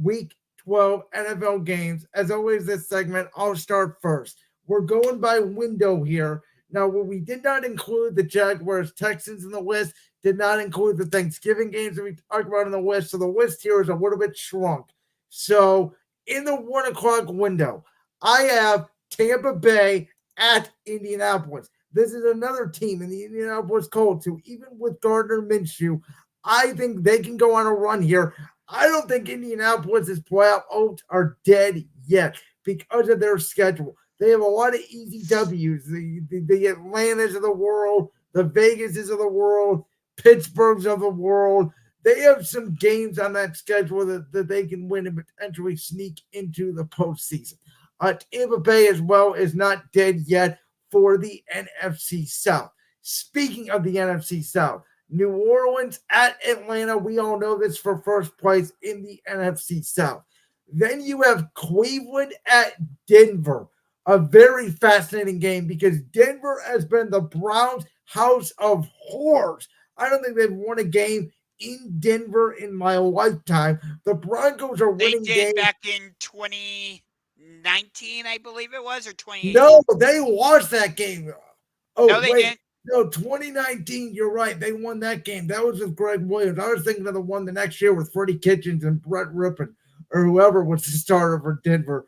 week 12 NFL games. As always, this segment, I'll start first. We're going by window here. Now, we did not include the Jaguars, Texans in the list, did not include the Thanksgiving games that we talked about in the list. So the list here is a little bit shrunk. So in the 1 o'clock window, I have Tampa Bay at Indianapolis. This is another team in the Indianapolis Colts who, even with Gardner Minshew, I think they can go on a run here. I don't think Indianapolis' playoff hopes are dead yet because of their schedule. They have a lot of easy W's. The Atlantas of the world, the Vegases of the world, Pittsburghs of the world. They have some games on that schedule that they can win and potentially sneak into the postseason. Tampa Bay as well is not dead yet for the NFC South. Speaking of the NFC South, New Orleans at Atlanta. We all know this for first place in the NFC South. Then you have Cleveland at Denver. A very fascinating game because Denver has been the Browns' house of horrors. I don't think they've won a game in Denver in my lifetime. The Broncos are winning games. They did back in 2019, I believe it was, or 2018. No, they lost that game. Oh, no, they wait. didn't. No, 2019, you're right. They won that game. That was with Greg Williams. I was thinking of the one the next year with Freddie Kitchens and Brett Rippon or whoever was the starter for Denver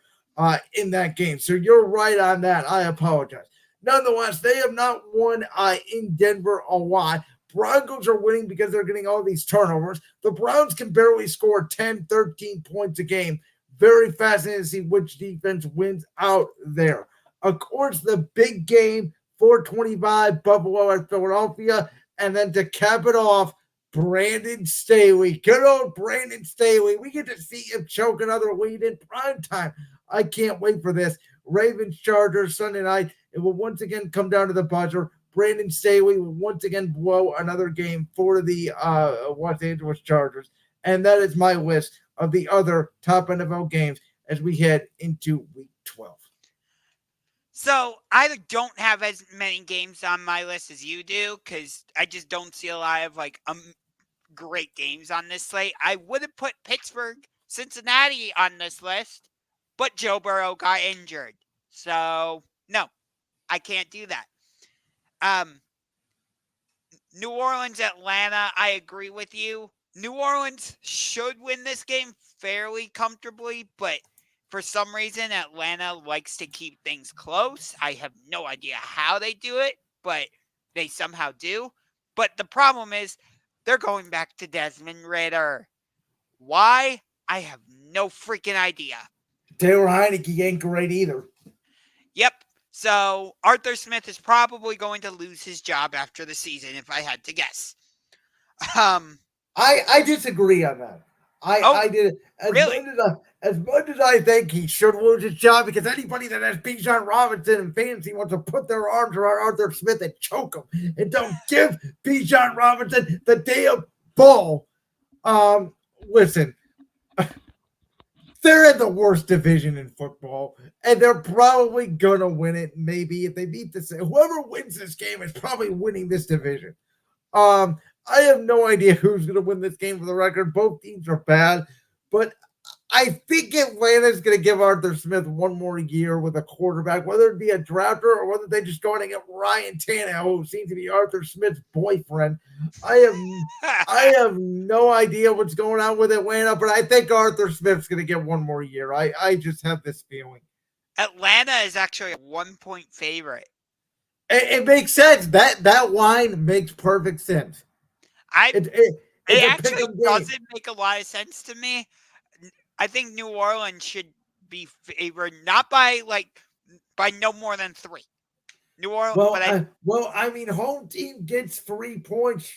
in that game. So you're right on that. I apologize. Nonetheless, they have not won in Denver a lot. Broncos are winning because they're getting all these turnovers. The Browns can barely score 10, 13 points a game. Very fascinating to see which defense wins out there. Of course, the big game, 425 Buffalo at Philadelphia. And then to cap it off, Brandon Staley. Good old Brandon Staley. We get to see him choke another lead in prime time. I can't wait for this. Ravens Chargers Sunday night. It will once again come down to the buzzer. Brandon Staley will once again blow another game for the Los Angeles Chargers. And that is my list of the other top NFL games as we head into week 12. So I don't have as many games on my list as you do because I just don't see a lot of great games on this slate. I would have put Pittsburgh, Cincinnati on this list, but Joe Burrow got injured. So no, I can't do that. New Orleans, Atlanta, I agree with you. New Orleans should win this game fairly comfortably, but for some reason, Atlanta likes to keep things close. I have no idea how they do it, but they somehow do. But the problem is they're going back to Desmond Ridder. Why? I have no freaking idea. Taylor Heineke ain't great either. Yep. So Arthur Smith is probably going to lose his job after the season, if I had to guess. I disagree on that. I did really? As much as I think he should lose his job, because anybody that has Bijan Robinson in fantasy wants to put their arms around Arthur Smith and choke him and don't give Bijan Robinson the damn ball. Listen, they're in the worst division in football, and they're probably gonna win it. Maybe if they beat whoever wins this game is probably winning this division. I have no idea who's going to win this game for the record. Both teams are bad, but I think Atlanta's going to give Arthur Smith one more year with a quarterback, whether it be a drafter or whether they just go in and get Ryan Tannehill, who seems to be Arthur Smith's boyfriend. I have no idea what's going on with Atlanta, but I think Arthur Smith's going to get one more year. I just have this feeling. Atlanta is actually a 1-point favorite. It makes sense. That line makes perfect sense. It actually doesn't make a lot of sense to me. I think New Orleans should be favored not by no more than 3. New Orleans. I mean, home team gets 3 points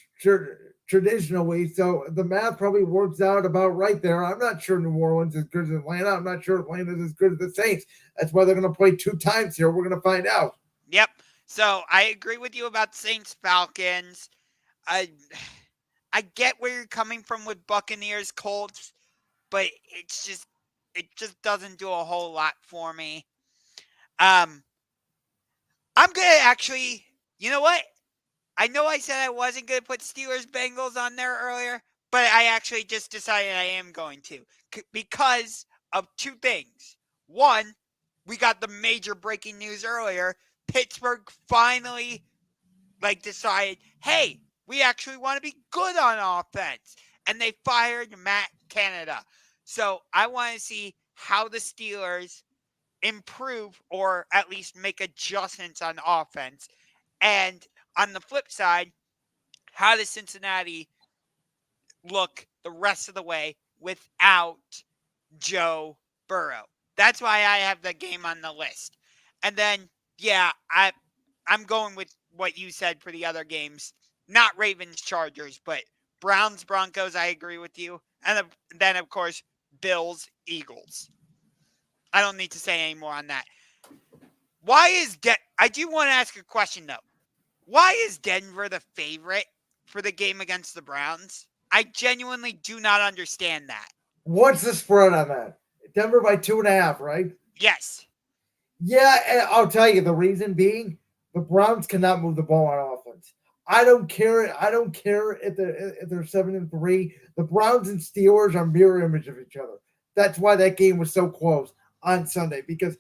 traditionally, so the math probably works out about right there. I'm not sure New Orleans is as good as Atlanta. I'm not sure Atlanta's as good as the Saints. That's why they're going to play 2 times here. We're going to find out. Yep. So I agree with you about Saints Falcons. I get where you're coming from with Buccaneers Colts, but it just doesn't do a whole lot for me. I'm gonna actually, you know what? I know I said I wasn't gonna put Steelers Bengals on there earlier, but I actually just decided I am going to because of 2 things. One, we got the major breaking news earlier. Pittsburgh finally decided, hey, we actually want to be good on offense. And they fired Matt Canada. So I want to see how the Steelers improve or at least make adjustments on offense. And on the flip side, how does Cincinnati look the rest of the way without Joe Burrow? That's why I have the game on the list. And then, yeah, I'm going with what you said for the other games. Not Ravens Chargers, but Browns Broncos, I agree with you. And then, of course, Bills Eagles. I don't need to say any more on that. I do want to ask a question, though. Why is Denver the favorite for the game against the Browns? I genuinely do not understand that. What's the spread on that? Denver by 2.5, right? Yes. Yeah, and I'll tell you the reason being the Browns cannot move the ball on offense. I don't care if they're 7-3. The Browns and Steelers are mirror image of each other. That's why that game was so close on Sunday, because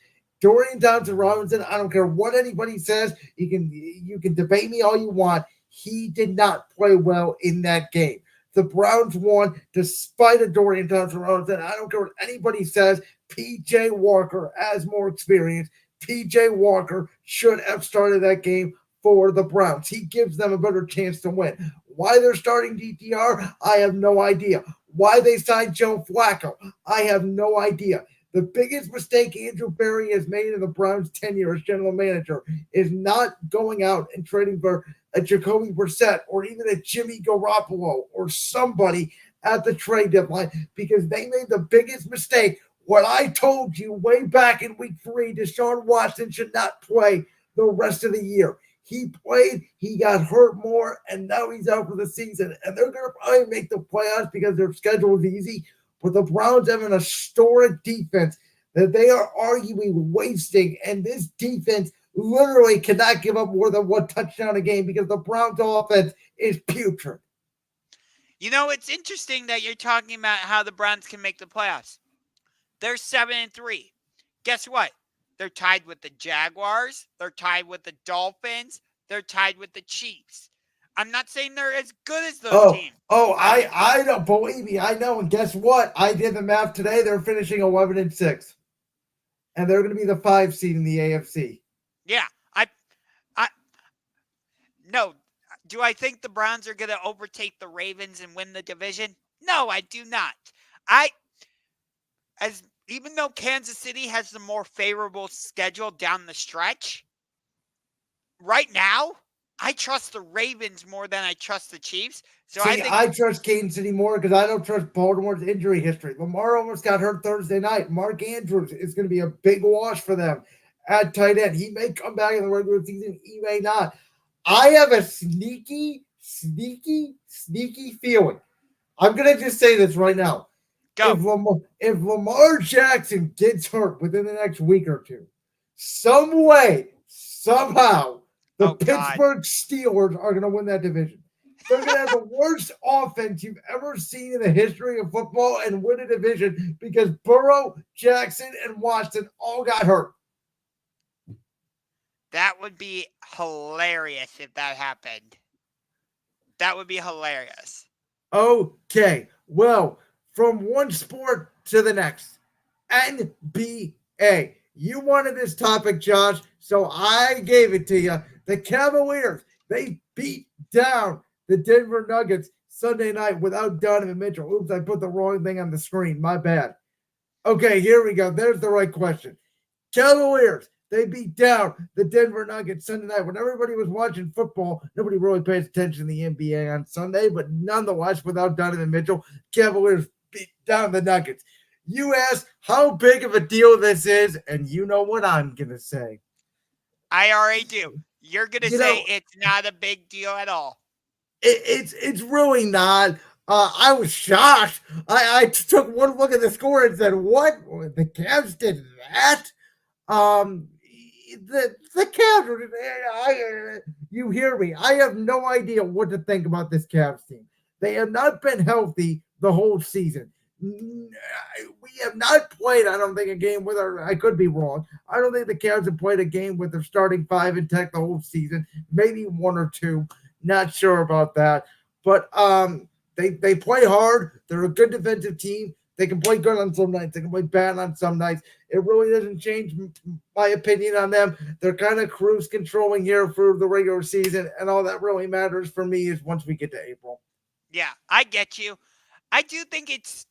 Dorian Thompson Robinson, I don't care what anybody says. You can debate me all you want. He did not play well in that game. The Browns won despite a Dorian Thompson Robinson. I don't care what anybody says. PJ Walker has more experience. PJ Walker should have started that game for the Browns. He gives them a better chance to win. Why they're starting DTR, I have no idea. Why they signed Joe Flacco, I have no idea. The biggest mistake Andrew Berry has made in the Browns' tenure as general manager is not going out and trading for a Jacoby Brissett or even a Jimmy Garoppolo or somebody at the trade deadline, because they made the biggest mistake. What I told you way back in week 3, Deshaun Watson should not play the rest of the year. He played, he got hurt more, and now he's out for the season. And they're going to probably make the playoffs because their schedule is easy. But the Browns have an historic defense that they are arguably wasting. And this defense literally cannot give up more than one touchdown a game because the Browns offense is putrid. You know, it's interesting that you're talking about how the Browns can make the playoffs. They're 7-3. Guess what? They're tied with the Jaguars. They're tied with the Dolphins. They're tied with the Chiefs. I'm not saying they're as good as those teams. I don't believe me. I know. And guess what? I did the math today. They're finishing 11-6. And they're going to be the 5 seed in the AFC. Yeah. No. Do I think the Browns are going to overtake the Ravens and win the division? No, I do not. Even though Kansas City has the more favorable schedule down the stretch, right now, I trust the Ravens more than I trust the Chiefs. So I trust Kansas City more because I don't trust Baltimore's injury history. Lamar almost got hurt Thursday night. Mark Andrews is going to be a big wash for them at tight end. He may come back in the regular season. He may not. I have a sneaky feeling. I'm going to just say this right now. Go. If Lamar Jackson gets hurt within the next week or two, some way, somehow, the Pittsburgh Steelers are going to win that division. They're going to have the worst offense you've ever seen in the history of football and win a division because Burrow, Jackson, and Watson all got hurt. That would be hilarious if that happened. That would be hilarious. Okay. Well, from one sport to the next, NBA. You wanted this topic, Josh, so I gave it to you. The Cavaliers, they beat down the Denver Nuggets Sunday night without Donovan Mitchell. Oops, I put the wrong thing on the screen. My bad. Okay, here we go. There's the right question. Cavaliers, they beat down the Denver Nuggets Sunday night. When everybody was watching football, nobody really pays attention to the NBA on Sunday, but nonetheless, without Donovan Mitchell, Cavaliers beat down the Nuggets. You ask how big of a deal this is, and you know what I'm going to say. I already do. You're going to say it's not a big deal at all. It's really not. I was shocked. I took one look at the score and said, "What? The Cavs did that?" The Cavs. You hear me? I have no idea what to think about this Cavs team. They have not been healthy the whole season. We have not played, I don't think, a game with our. I could be wrong. I don't think the Cavs have played a game with their starting 5 intact the whole season. Maybe 1 or 2. Not sure about that. But they play hard. They're a good defensive team. They can play good on some nights. They can play bad on some nights. It really doesn't change my opinion on them. They're kind of cruise controlling here for the regular season, and all that really matters for me is once we get to April. Yeah, I get you. I do think it's.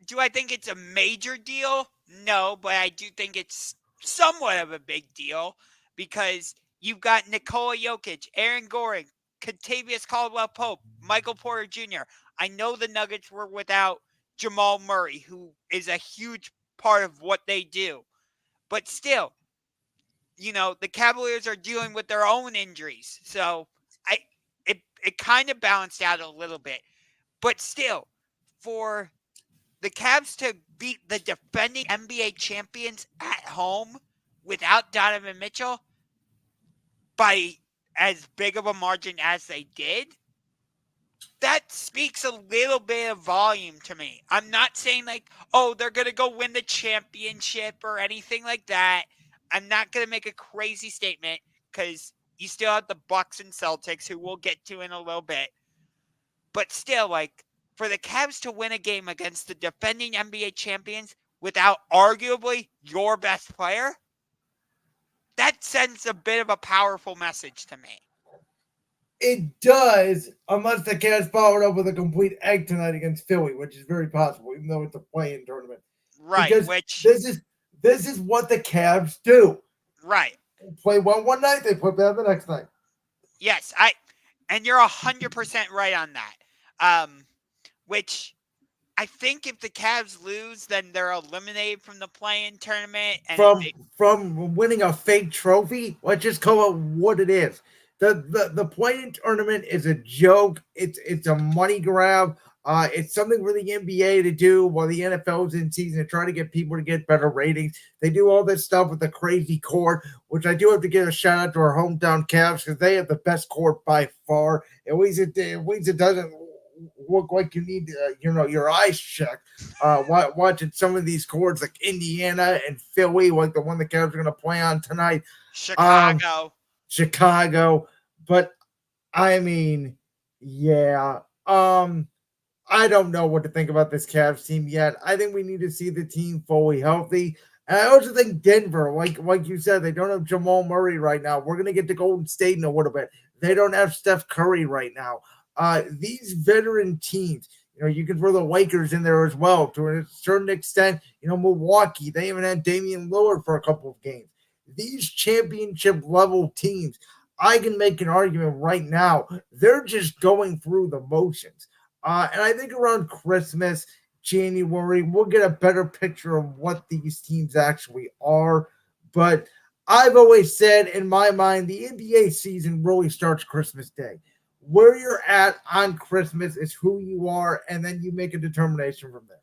Do I think it's a major deal? No, but I do think it's somewhat of a big deal because you've got Nikola Jokic, Aaron Gordon, Kentavious Caldwell-Pope, Michael Porter Jr. I know the Nuggets were without Jamal Murray, who is a huge part of what they do. But still, the Cavaliers are dealing with their own injuries. So it kind of balanced out a little bit. But still, for the Cavs to beat the defending NBA champions at home without Donovan Mitchell by as big of a margin as they did, that speaks a little bit of volume to me. I'm not saying they're going to go win the championship or anything like that. I'm not going to make a crazy statement because you still have the Bucks and Celtics, who we'll get to in a little bit. But still, like, for the Cavs to win a game against the defending NBA champions without arguably your best player, that sends a bit of a powerful message to me. It does, unless the Cavs followed up with a complete egg tonight against Philly, which is very possible, even though it's a play-in tournament. Right, Because which, this is what the Cavs do. right. They play well one night, they play bad the next night. Yes, and you're 100% right on that. Which I think if the Cavs lose, then they're eliminated from the play-in tournament. And from winning a fake trophy, let's just call it what it is. The play-in tournament is a joke. It's a money grab. It's something for the NBA to do while the NFL is in season to try to get people to get better ratings. They do all this stuff with the crazy court, which I do have to give a shout out to our hometown Cavs because they have the best court by far. At least it doesn't look like you need your eyes checked. Watching some of these courts like Indiana and Philly, like the one the Cavs are going to play on tonight. Chicago. But I mean, yeah. I don't know what to think about this Cavs team yet. I think we need to see the team fully healthy. And I also think Denver, like you said, they don't have Jamal Murray right now. We're gonna get to Golden State in a little bit. They don't have Steph Curry right now. These veteran teams, you can throw the Lakers in there as well to a certain extent. Milwaukee, they even had Damian Lillard for a couple of games. These championship level teams, I can make an argument right now. They're just going through the motions. And I think around Christmas, January, we'll get a better picture of what these teams actually are. But I've always said, in my mind, the NBA season really starts Christmas Day. Where you're at on Christmas is who you are, and then you make a determination from there.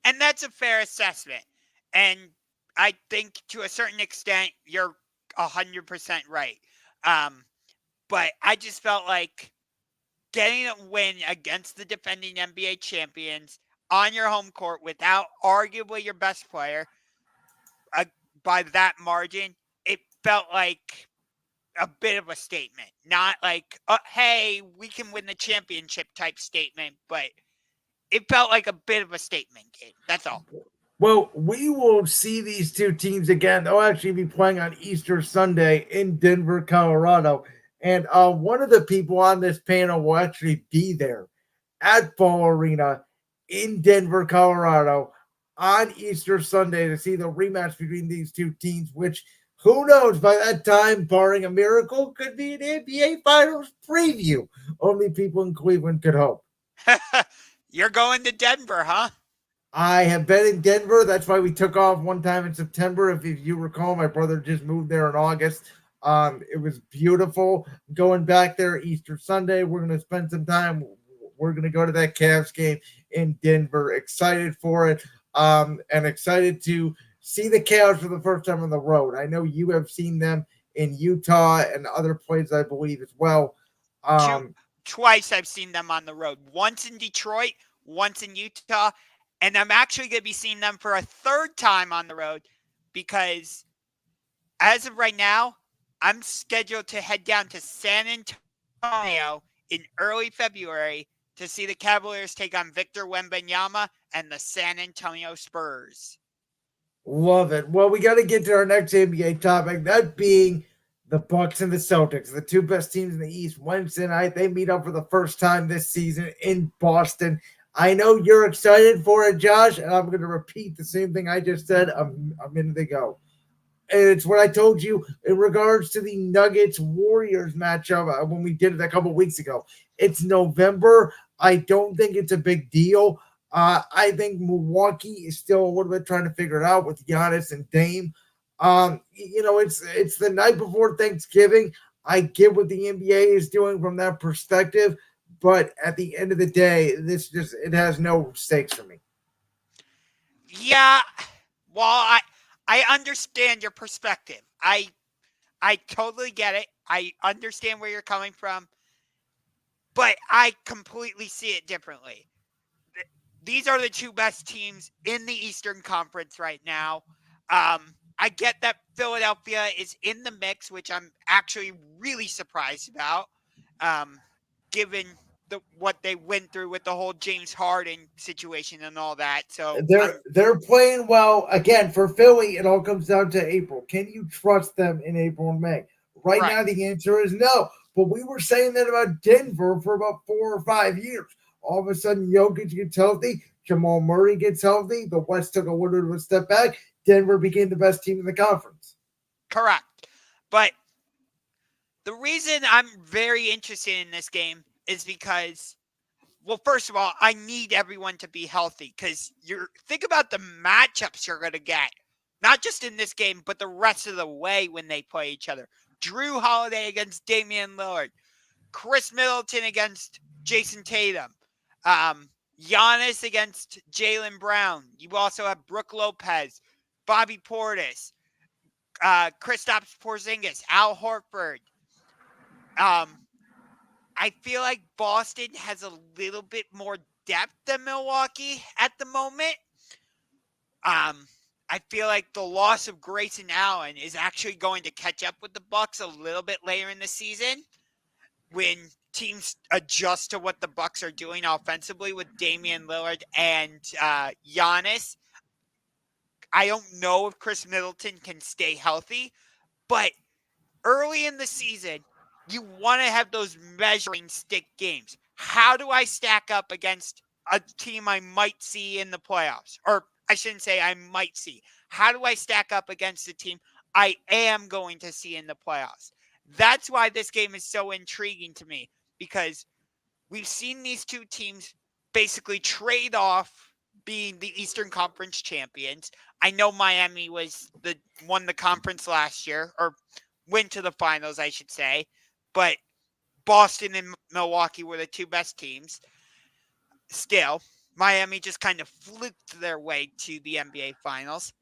And that's a fair assessment. And I think to a certain extent, you're 100% right. But I just felt like getting a win against the defending NBA champions on your home court without arguably your best player by that margin, it felt like a bit of a statement. Not like, hey, we can win the championship type statement, but it felt like a bit of a statement game. That's all. Well, we will see these two teams again. They'll actually be playing on Easter Sunday in Denver, Colorado. And one of the people on this panel will actually be there at Ball Arena in Denver, Colorado on Easter Sunday to see the rematch between these two teams, which who knows, by that time, barring a miracle, could be an NBA Finals preview. Only people in Cleveland could hope. You're going to Denver, huh? I have been in Denver. That's why we took off one time in September. If you recall, my brother just moved there in August. It was beautiful going back there Easter Sunday. We're going to spend some time. We're going to go to that Cavs game in Denver. Excited for it. And excited to see the Cavs for the first time on the road. I know you have seen them in Utah and other places, I believe, as well. Twice I've seen them on the road. Once in Detroit, once in Utah. And I'm actually going to be seeing them for a third time on the road because as of right now, I'm scheduled to head down to San Antonio in early February to see the Cavaliers take on Victor Wembanyama and the San Antonio Spurs. Love it. Well, we got to get to our next NBA topic, that being the Bucks and the Celtics, the two best teams in the East. Wednesday night, they meet up for the first time this season in Boston. I know you're excited for it, Josh, and I'm going to repeat the same thing I just said a minute ago. And it's what I told you in regards to the Nuggets-Warriors matchup when we did it a couple weeks ago. It's November. I don't think it's a big deal. I think Milwaukee is still a little bit trying to figure it out with Giannis and Dame. It's the night before Thanksgiving. I get what the NBA is doing from that perspective. But at the end of the day, it has no stakes for me. Yeah, well, I understand your perspective. I totally get it. I understand where you're coming from, but I completely see it differently. These are the two best teams in the Eastern Conference right now. I get that Philadelphia is in the mix, which I'm actually really surprised about, given what they went through with the whole James Harden situation and all that. So They're playing well. Again, for Philly, it all comes down to April. Can you trust them in April and May? Right right. now, the answer is no. But we were saying that about Denver for about 4 or 5 years. All of a sudden, Jokic gets healthy. Jamal Murray gets healthy. The West took a little bit of a step back. Denver became the best team in the conference. Correct. But the reason I'm very interested in this game is because, well, first of all, I need everyone to be healthy because think about the matchups you're going to get, not just in this game, but the rest of the way when they play each other. Drew Holiday against Damian Lillard, Chris Middleton against Jason Tatum, Giannis against Jaylen Brown. You also have Brooke Lopez, Bobby Portis, Kristaps Porzingis, Al Horford. I feel like Boston has a little bit more depth than Milwaukee at the moment. I feel like the loss of Grayson Allen is actually going to catch up with the Bucks a little bit later in the season when teams adjust to what the Bucks are doing offensively with Damian Lillard and Giannis. I don't know if Chris Middleton can stay healthy, but early in the season, you want to have those measuring stick games. How do I stack up against a team I might see in the playoffs? Or I shouldn't say I might see. How do I stack up against a team I am going to see in the playoffs? That's why this game is so intriguing to me, because we've seen these two teams basically trade off being the Eastern Conference champions. I know Miami won the conference last year, or went to the finals, I should say. But Boston and Milwaukee were the two best teams. Still, Miami just kind of fluked their way to the NBA Finals.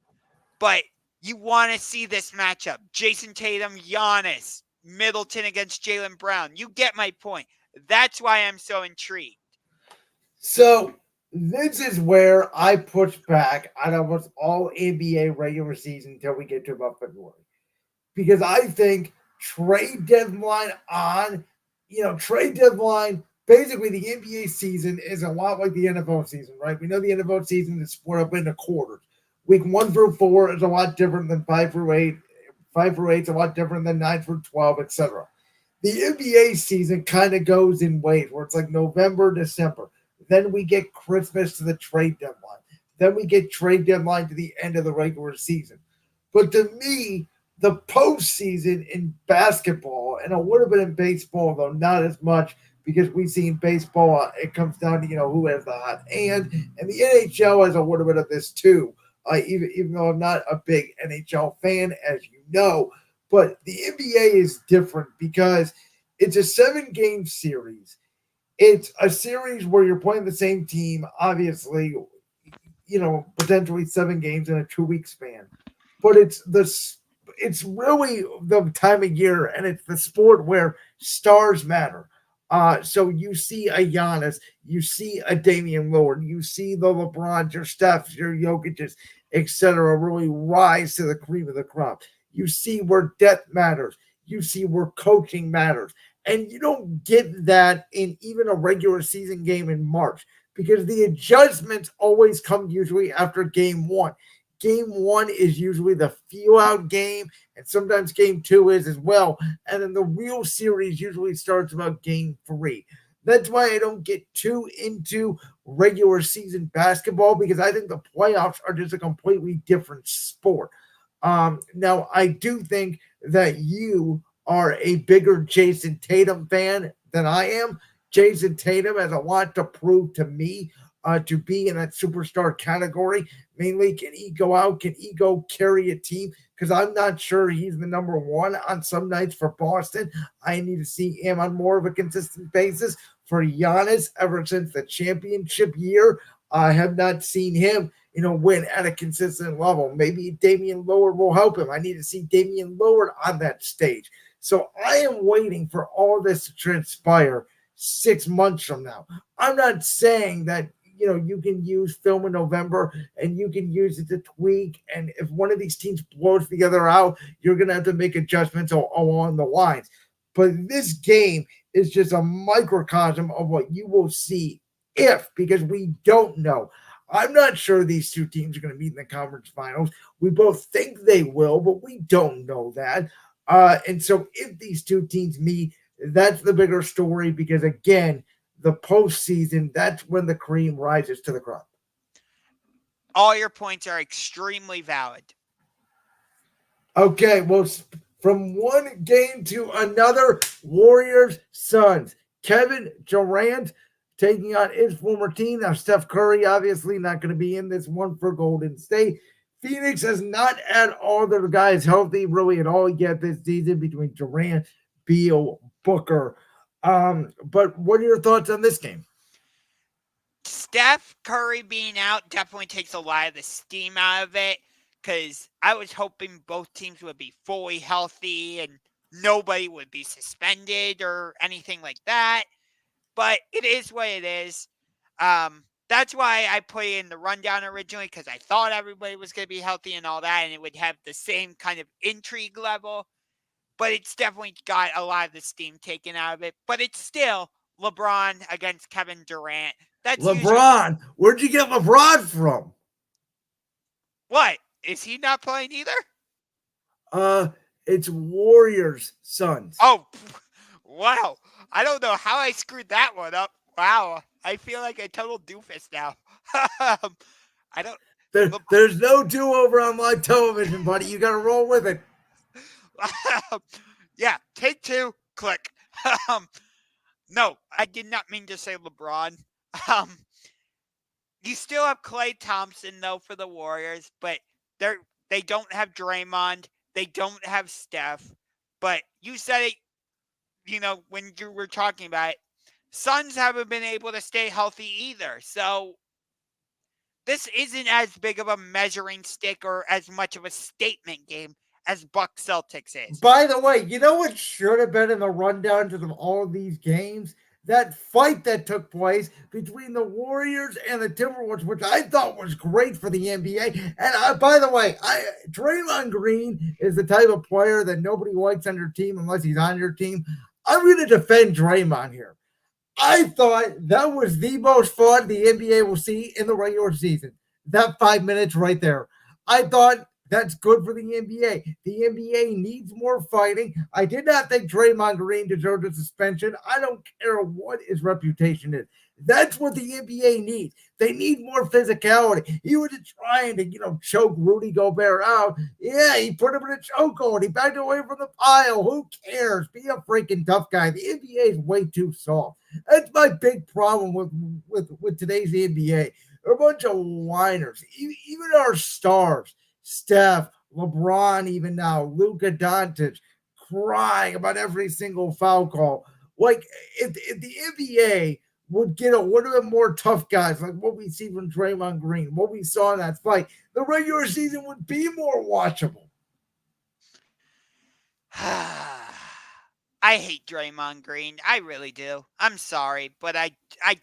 But you want to see this matchup. Jason Tatum, Giannis, Middleton against Jaylen Brown. You get my point. That's why I'm so intrigued. So this is where I push back on almost all NBA regular season until we get to about February. Because I think trade deadline basically the NBA season is a lot like the NFL season, right? We know the NFL season is split up into quarters. Week 1 through 4 is a lot different than 5 through 8. 5 through 8 is a lot different than 9 through 12, etc. The NBA season kind of goes in waves where it's like November, December. Then we get Christmas to the trade deadline. Then we get trade deadline to the end of the regular season. But to me, the postseason in basketball, and a little bit in baseball, though not as much, because we see in baseball, it comes down to, who has the hot hand. And the NHL has a little bit of this too, even though I'm not a big NHL fan, as you know. But the NBA is different because it's a 7-game series. It's a series where you're playing the same team, obviously, potentially 7 games in a 2-week span. But it's really the time of year, and it's the sport where stars matter. So you see a Giannis, you see a Damian Lillard, you see the LeBrons, your Stephs, your Jokic's, etc., really rise to the cream of the crop. You see where depth matters. You see where coaching matters. And you don't get that in even a regular season game in March, because the adjustments always come usually after game 1. Game 1 is usually the feel-out game, and sometimes game 2 is as well. And then the real series usually starts about game 3. That's why I don't get too into regular season basketball, because I think the playoffs are just a completely different sport. Now, I do think that you are a bigger Jason Tatum fan than I am. Jason Tatum has a lot to prove to me to be in that superstar category. Mainly, can he go out? Can he go carry a team? Because I'm not sure he's the number one on some nights for Boston. I need to see him on more of a consistent basis. For Giannis, ever since the championship year, I have not seen him, win at a consistent level. Maybe Damian Lillard will help him. I need to see Damian Lillard on that stage. So I am waiting for all this to transpire 6 months from now. I'm not saying that, you can use film in November and you can use it to tweak. And if one of these teams blows the other out, you're going to have to make adjustments along the lines. But this game is just a microcosm of what you will see because we don't know. I'm not sure these two teams are going to meet in the conference finals. We both think they will, but we don't know that. And so if these two teams meet, that's the bigger story because, again, the postseason, that's when the cream rises to the crop. All your points are extremely valid. Okay, well, from one game to another, Warriors Suns. Kevin Durant taking on his former team. Now, Steph Curry obviously not going to be in this one for Golden State. Phoenix has not had all their guys healthy really at all yet this season between Durant, Beal, Booker. But what are your thoughts on this game? Steph Curry being out definitely takes a lot of the steam out of it because I was hoping both teams would be fully healthy and nobody would be suspended or anything like that. But it is what it is. That's why I put it in the rundown originally because I thought everybody was going to be healthy and all that, and it would have the same kind of intrigue level. But it's definitely got a lot of the steam taken out of it. But it's still LeBron against Kevin Durant. That's LeBron. Where'd you get LeBron from? What? Is he not playing either? It's Warriors Suns. Oh, wow. I don't know how I screwed that one up. Wow. I feel like a total doofus now. I don't. There's no do-over on live television, buddy. You got to roll with it. Yeah, take two, click. No, I did not mean to say LeBron. You still have Klay Thompson, though, for the Warriors, but they don't have Draymond. They don't have Steph. But you said it, when you were talking about it. Suns haven't been able to stay healthy either. So this isn't as big of a measuring stick or as much of a statement game as Bucks Celtics is. By the way, you know what should have been in the rundown to all of these games? That fight that took place between the Warriors and the Timberwolves, which I thought was great for the NBA. And by the way, Draymond Green is the type of player that nobody likes on your team unless he's on your team. I'm going to defend Draymond here. I thought that was the most fun the NBA will see in the regular season. That 5 minutes right there. I thought that's good for the NBA. The NBA needs more fighting. I did not think Draymond Green deserved a suspension. I don't care what his reputation is. That's what the NBA needs. They need more physicality. He was trying to, choke Rudy Gobert out. Yeah, he put him in a chokehold. He backed away from the pile. Who cares? Be a freaking tough guy. The NBA is way too soft. That's my big problem with today's NBA. They're a bunch of whiners. Even our stars, Steph, LeBron, even now, Luka Doncic, crying about every single foul call. Like, if the NBA would get a little bit more tough guys, like what we see from Draymond Green, what we saw in that fight, the regular season would be more watchable. I hate Draymond Green. I really do. I'm sorry, but I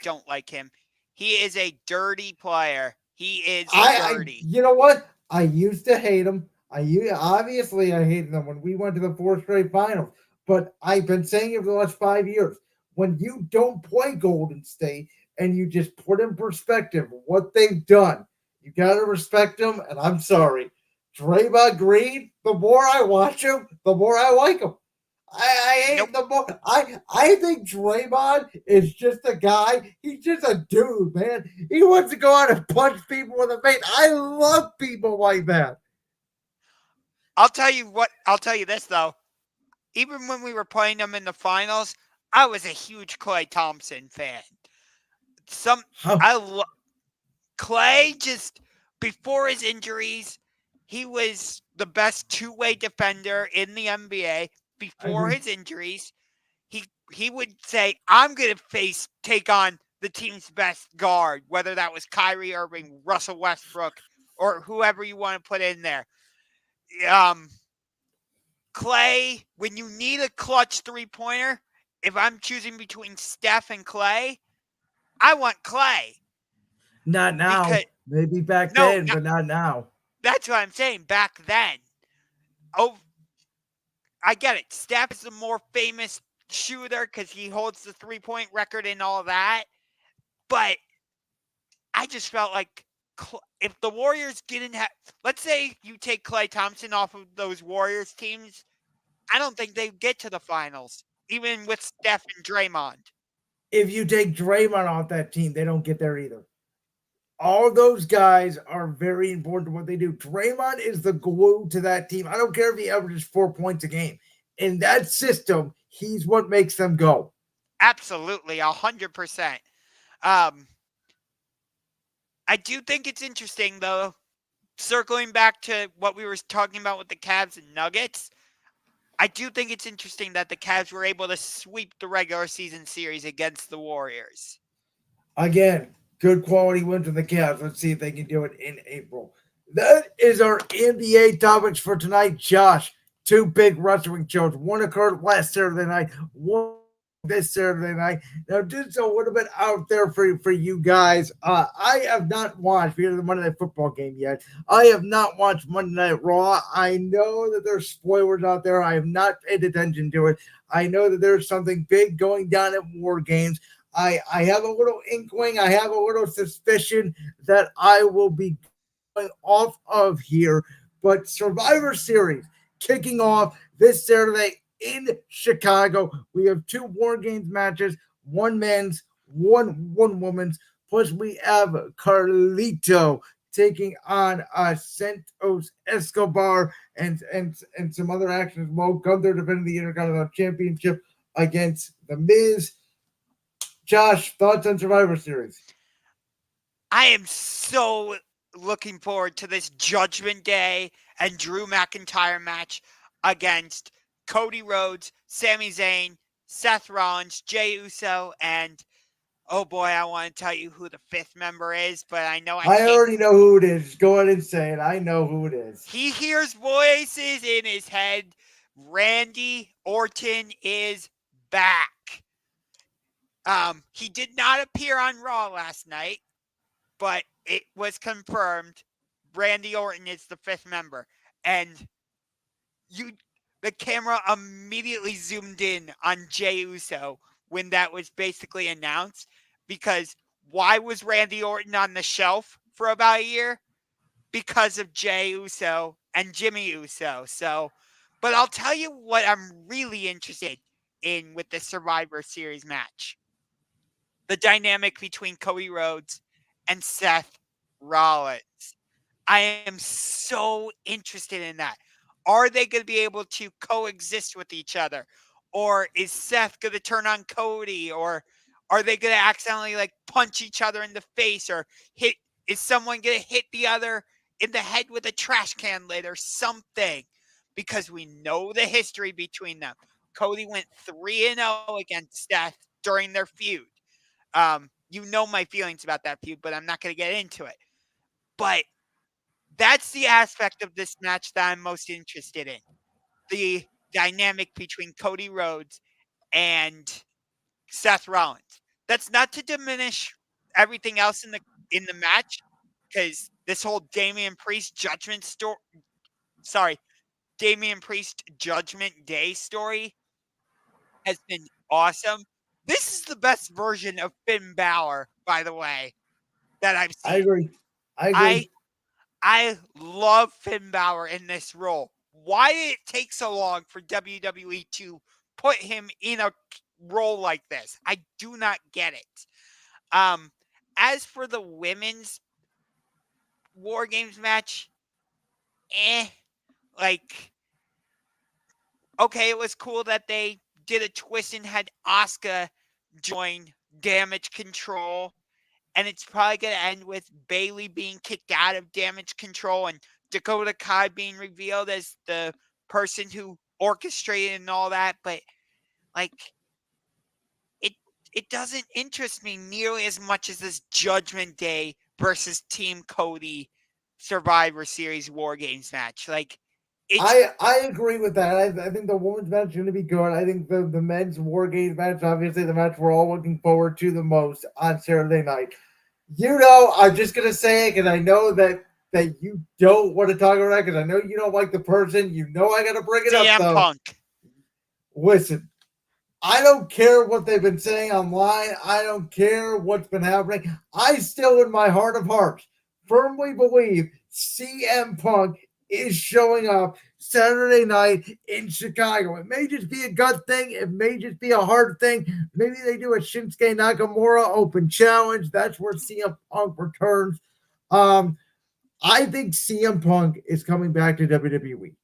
don't like him. He is a dirty player. He is dirty. You know what? I used to hate him. Obviously I hated him when we went to the 4th straight finals. But I've been saying it for the last 5 years. When you don't play Golden State and you just put in perspective what they've done, you got to respect them. And I'm sorry, Draymond Green, the more I watch him, the more I like him. I hate him the more. I think Draymond is just a guy. He's just a dude, man. He wants to go out and punch people in the face. I love people like that. I'll tell you this, though. Even when we were playing them in the finals, I was a huge Klay Thompson fan. Klay, just before his injuries, he was the best two-way defender in the NBA. Before his injuries, he would say, I'm going to take on the team's best guard, whether that was Kyrie Irving, Russell Westbrook, or whoever you want to put in there. Klay, when you need a clutch three-pointer, if I'm choosing between Steph and Klay, I want Klay. Not because now. Maybe back no, then, no, but not now. that's what I'm saying. Back then, oh, I get it. Steph is the more famous shooter because he holds the 3-point record and all that. But I just felt like if the Warriors didn't have, let's say you take Klay Thompson off of those Warriors teams, I don't think they'd get to the finals, even with Steph and Draymond. If you take Draymond off that team, they don't get there either. All those guys are very important to what they do. Draymond is the glue to that team. I don't care if he averages 4 points a game. In that system, he's what makes them go. Absolutely, 100%. Um, I do think it's interesting, though, circling back to what we were talking about with the Cavs and Nuggets. I do think it's interesting that the Cavs were able to sweep the regular season series against the Warriors. Again, good quality wins from the Cavs. Let's see if they can do it in April. That is our NBA topics for tonight, Josh. Two big wrestling shows. One occurred last Saturday night, one this Saturday night. Now, just a little bit out there for you guys. I have not watched the Monday Night Football game yet. I have not watched Monday Night Raw. I know that there's spoilers out there. I have not paid attention to it. I know that there's something big going down at WarGames. I have a little inkling. I have a little suspicion that I will be going off of here. But Survivor Series kicking off this Saturday in Chicago. We have two WarGames matches, one men's, one woman's. Plus, we have Carlito taking on Santos Escobar and some other action as well. Gunther defending the Intercontinental Championship against The Miz. Josh, thoughts on Survivor Series? I am so looking forward to this Judgment Day and Drew McIntyre match against Cody Rhodes, Sami Zayn, Seth Rollins, Jey Uso, and oh boy, I want to tell you who the fifth member is, but I know I I can't. already know who it is. Go ahead and say it. I know who it is. He hears voices in his head. Randy Orton is back. He did not appear on Raw last night, but it was confirmed Randy Orton is the fifth member. And the camera immediately zoomed in on Jey Uso when that was basically announced, because why was Randy Orton on the shelf for about a year? Because of Jey Uso and Jimmy Uso. So, but I'll tell you what I'm really interested in with the Survivor Series match. The dynamic between Cody Rhodes and Seth Rollins. I am so interested in that. Are they going to be able to coexist with each other? Or is Seth going to turn on Cody? Or are they going to accidentally like punch each other in the face? Or is someone going to hit the other in the head with a trash can lid or something? Because we know the history between them. Cody went 3-0 against Seth during their feud. You know my feelings about that feud, but I'm not going to get into it. But that's the aspect of this match that I'm most interested in. The dynamic between Cody Rhodes and Seth Rollins. That's not to diminish everything else in the match, because this whole Damian Priest Judgment Day story has been awesome. This is the best version of Finn Balor, by the way, that I've I seen. agree. I I agree. I love Finn Balor in this role. Why did it take so long for WWE to put him in a role like this? I do not get it. Um, as for the women's War Games match, eh, like, okay, it was cool that they did a twist and had Asuka join Damage Control. And it's probably going to end with Bayley being kicked out of Damage Control and Dakota Kai being revealed as the person who orchestrated and all that. But like, it it doesn't interest me nearly as much as this Judgment Day versus Team Cody Survivor Series War Games match. Like, it's I agree with that. I think the women's match is going to be good. I think the men's War Games match, obviously the match we're all looking forward to the most on Saturday night. I'm just gonna say it because I know that you don't want to talk about that because I know you don't like the person. You know I gotta bring it up CM though. Punk. Listen, I don't care what they've been saying online. I don't care what's been happening. I still, in my heart of hearts, firmly believe CM Punk is showing up Saturday night in Chicago. It may just be a gut thing. It may just be a hard thing. Maybe they do a Shinsuke Nakamura Open Challenge. That's where CM Punk returns. Um, I think CM Punk is coming back to WWE.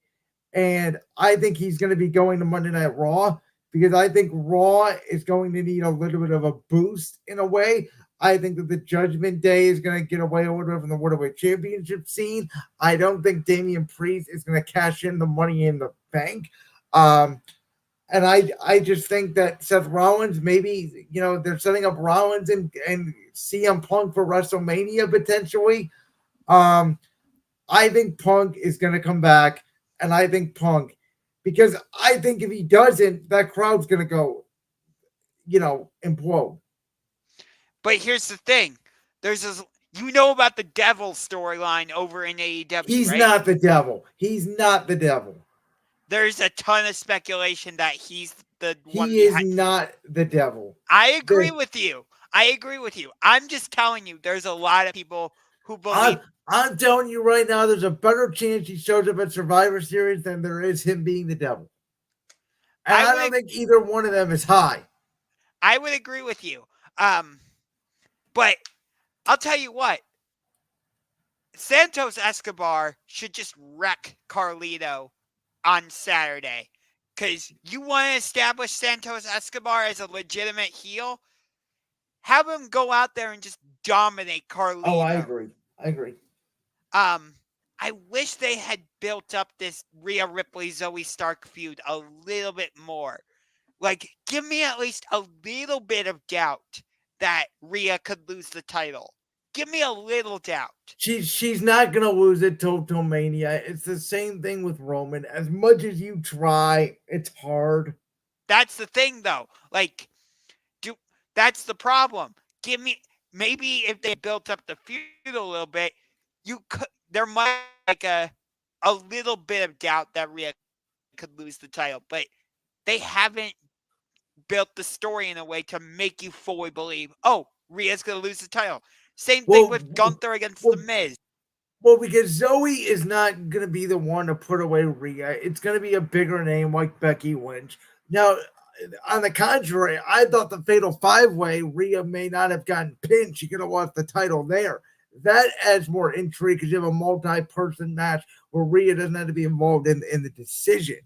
And I think he's going to be going to Monday Night Raw because I think Raw is going to need a little bit of a boost in a way. I think that the Judgment Day is going to get away a little bit from the World Championship scene. I don't think Damian Priest is going to cash in the money in the bank. Um, and I just think that Seth Rollins, maybe, they're setting up Rollins and CM Punk for WrestleMania potentially. Um, I think Punk is going to come back, and I think Punk, because I think if he doesn't, that crowd's going to go, implode. But here's the thing. There's this, you know about the devil storyline over in AEW, He's right? not the devil. He's not the devil. There's a ton of speculation that he's the one He is behind. not the devil. I agree The, with you. I agree with you. I'm just telling you, there's a lot of people who I'm, believe. I'm telling you right now, there's a better chance he shows up at Survivor Series than there is him being the devil. And I I would don't think either one of them is high. I would agree with you. But I'll tell you what, Santos Escobar should just wreck Carlito on Saturday. Because you want to establish Santos Escobar as a legitimate heel, have him go out there and just dominate Oh, I Carlito. agree. I agree. I wish they had built up this Rhea Ripley Zoe Stark feud a little bit more. Like, give me at least a little bit of doubt that Rhea could lose the title. Give me a little doubt. She's not gonna lose it till Mania. It's the same thing with Roman. As much as you try, it's hard. That's the thing, though. Like, that's the problem. Give me maybe if they built up the feud a little bit, there might be like a little bit of doubt that Rhea could lose the title, but they haven't built the story in a way to make you fully believe, oh, Rhea's going to lose the title. Same thing with Gunther against The well, Miz. well, because Zoe is not gonna be the one to put away Rhea. It's gonna be a bigger name like Becky Lynch. Now, on the contrary, I thought the Fatal Five Way Rhea may not have gotten pinned. She could have lost the title there. That adds more intrigue because you have a multi-person match where Rhea doesn't have to be involved in the decision.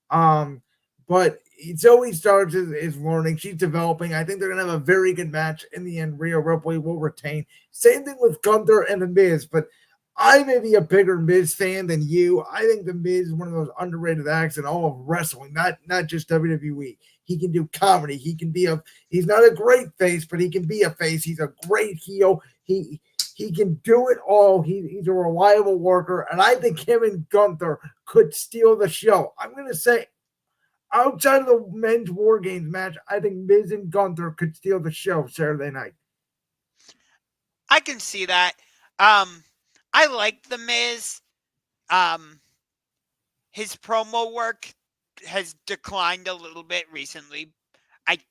Um, but Zoe Starks is learning. She's developing. I think they're gonna have a very good match in the end. Rhea Ripley will retain. Same thing with Gunther and The Miz, but I may be a bigger Miz fan than you. I think The Miz is one of those underrated acts in all of wrestling, not just WWE. He can do comedy. He's not a great face, but he can be a face. He's a great heel. He can do it all. He's a reliable worker. And I think him and Gunther could steal the show. I'm gonna say outside of the men's war games match, I think Miz and Gunther could steal the show Saturday night. I can see that. I like The Miz. His promo work has declined a little bit recently.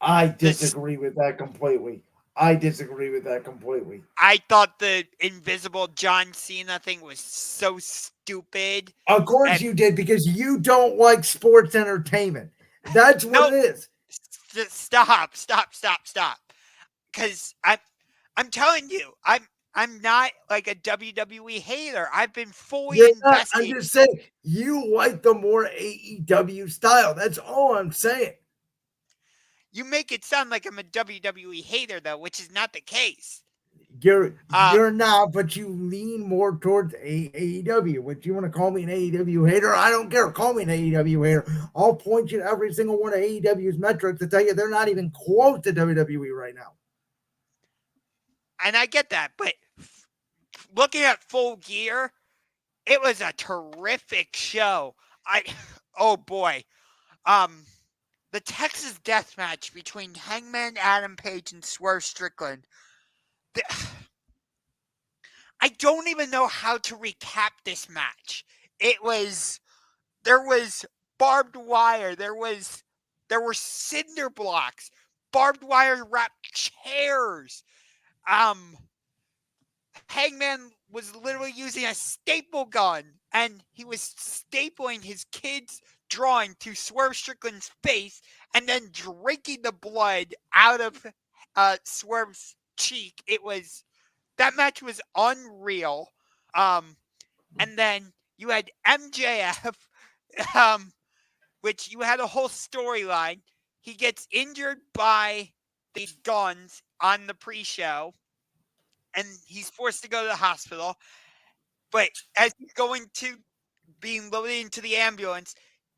I This disagree with that completely. I disagree with that completely. I thought the Invisible John Cena thing was so stupid. Of course And you did because you don't like sports entertainment. That's what no, it is. stop. Because I'm telling you, I'm not like a WWE hater. I've been fully You're not. I'm invested. just saying you like the more AEW style. That's all I'm saying. You make it sound like I'm a WWE hater, though, which is not the case. You're not, but you lean more towards AEW. Would you want to call me an AEW hater? I don't care. Call me an AEW hater. I'll point you to every single one of AEW's metrics to tell you they're not even close to WWE right now. And I get that, but looking at Full Gear, it was a terrific show. Oh boy, the Texas Death Match between Hangman Adam Page and Swerve Strickland. I don't even know how to recap this match. There was barbed wire. There were cinder blocks, barbed wire wrapped chairs. Hangman was literally using a staple gun, and he was stapling his kid's drawing to Swerve Strickland's face, and then drinking the blood out of Swerve's cheek. That match was unreal. And then you had MJF, which you had a whole storyline. He gets injured by these guns on the pre-show, and he's forced to go to the hospital. But as he's being loaded into the ambulance,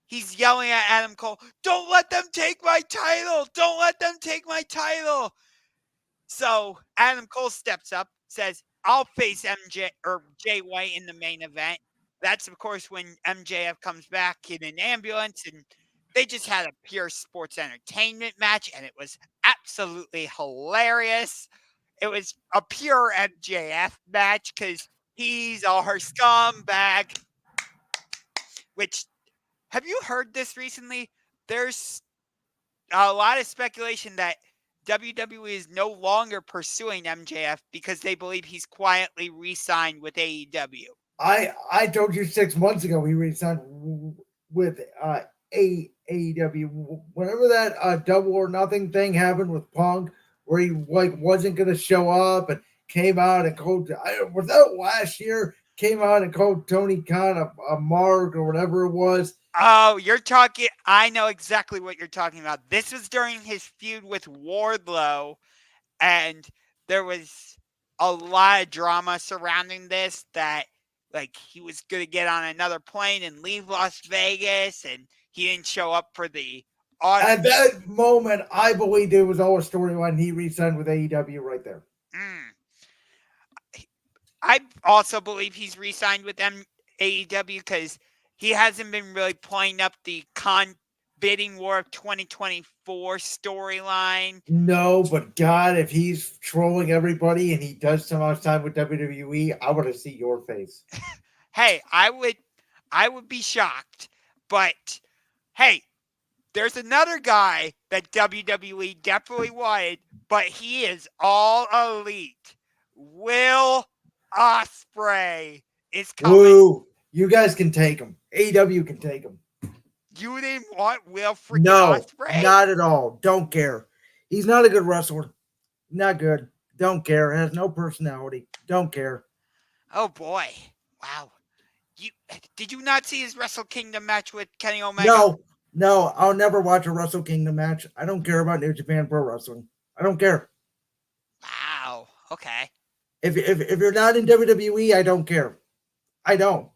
he's yelling at Adam Cole, "Don't let them take my title! Don't let them take my title!" So Adam Cole steps up, says, "I'll face Jay White in the main event." That's, of course, when MJF comes back in an ambulance, and they just had a pure sports entertainment match, and it was absolutely hilarious. It was a pure MJF match because he's a her scumbag. Which, have you heard this recently? There's a lot of speculation that WWE is no longer pursuing MJF because they believe he's quietly re-signed with AEW. I told you 6 months ago he re-signed with AEW. Whenever that Double or Nothing thing happened with Punk, where he wasn't going to show up and came out and called, was that last year? Came out and called Tony Khan a mark or whatever it was. Oh, I know exactly what you're talking about. This was during his feud with Wardlow, and there was a lot of drama surrounding this, that he was going to get on another plane and leave Las Vegas, and he didn't show up for the At that moment, I believe it was all a storyline. He re-signed with AEW right there. I also believe he's re-signed with AEW because he hasn't been really playing up the bidding war of 2024 storyline. No, but God, if he's trolling everybody and he does so much time with WWE, I want to see your face. Hey, I would be shocked. But hey, there's another guy that WWE definitely wanted, but he is all elite. Will Ospreay is coming. Woo! You guys can take him. AEW can take him. You didn't want Will freaking Ospreay? No, not at all. Don't care. He's not a good wrestler. Not good. Don't care. Has no personality. Don't care. Oh boy! Wow. Did you not see his Wrestle Kingdom match with Kenny Omega? No. I'll never watch a Wrestle Kingdom match. I don't care about New Japan Pro Wrestling. I don't care. Wow. Okay. If you're not in WWE, I don't care. I don't.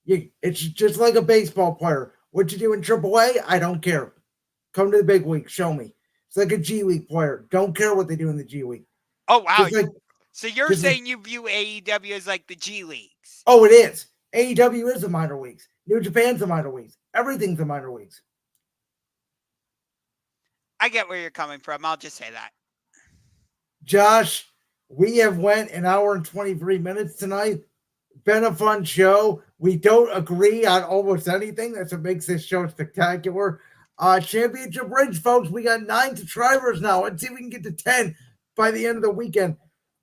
It's just like a baseball player. What you do in AAA, I don't care. Come to the big league. Show me. It's like a G League player. Don't care what they do in the G League. Oh, wow. So you're saying you view AEW as like the G Leagues? Oh, it is. AEW is the minor leagues. New Japan's the minor leagues. Everything's the minor leagues. I get where you're coming from. I'll just say that. Josh, we have went an hour and 23 minutes tonight. Been a fun show. We don't agree on almost anything. That's what makes this show spectacular. Championship rings, folks. We got 9 subscribers now. Let's see if we can get to 10 by the end of the weekend.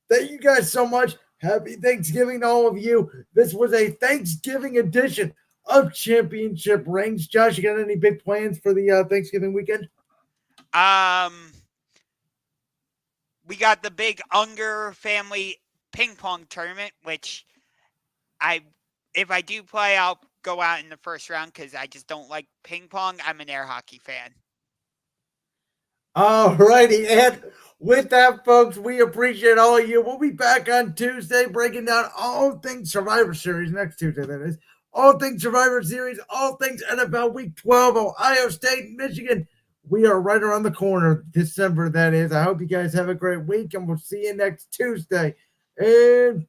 Thank you guys so much. Happy Thanksgiving to all of you. This was a Thanksgiving edition of Championship Rings. Josh, you got any big plans for the Thanksgiving weekend? We got the big Ungar family ping pong tournament, which if I do play, I'll go out in the first round because I just don't like ping pong. I'm an air hockey fan. All righty, and with that, folks, we appreciate all of you. We'll be back on Tuesday breaking down all things Survivor Series, next Tuesday, that is. All things Survivor Series, all things NFL Week 12, Ohio State, Michigan. We are right around the corner, December, that is. I hope you guys have a great week, and we'll see you next Tuesday. And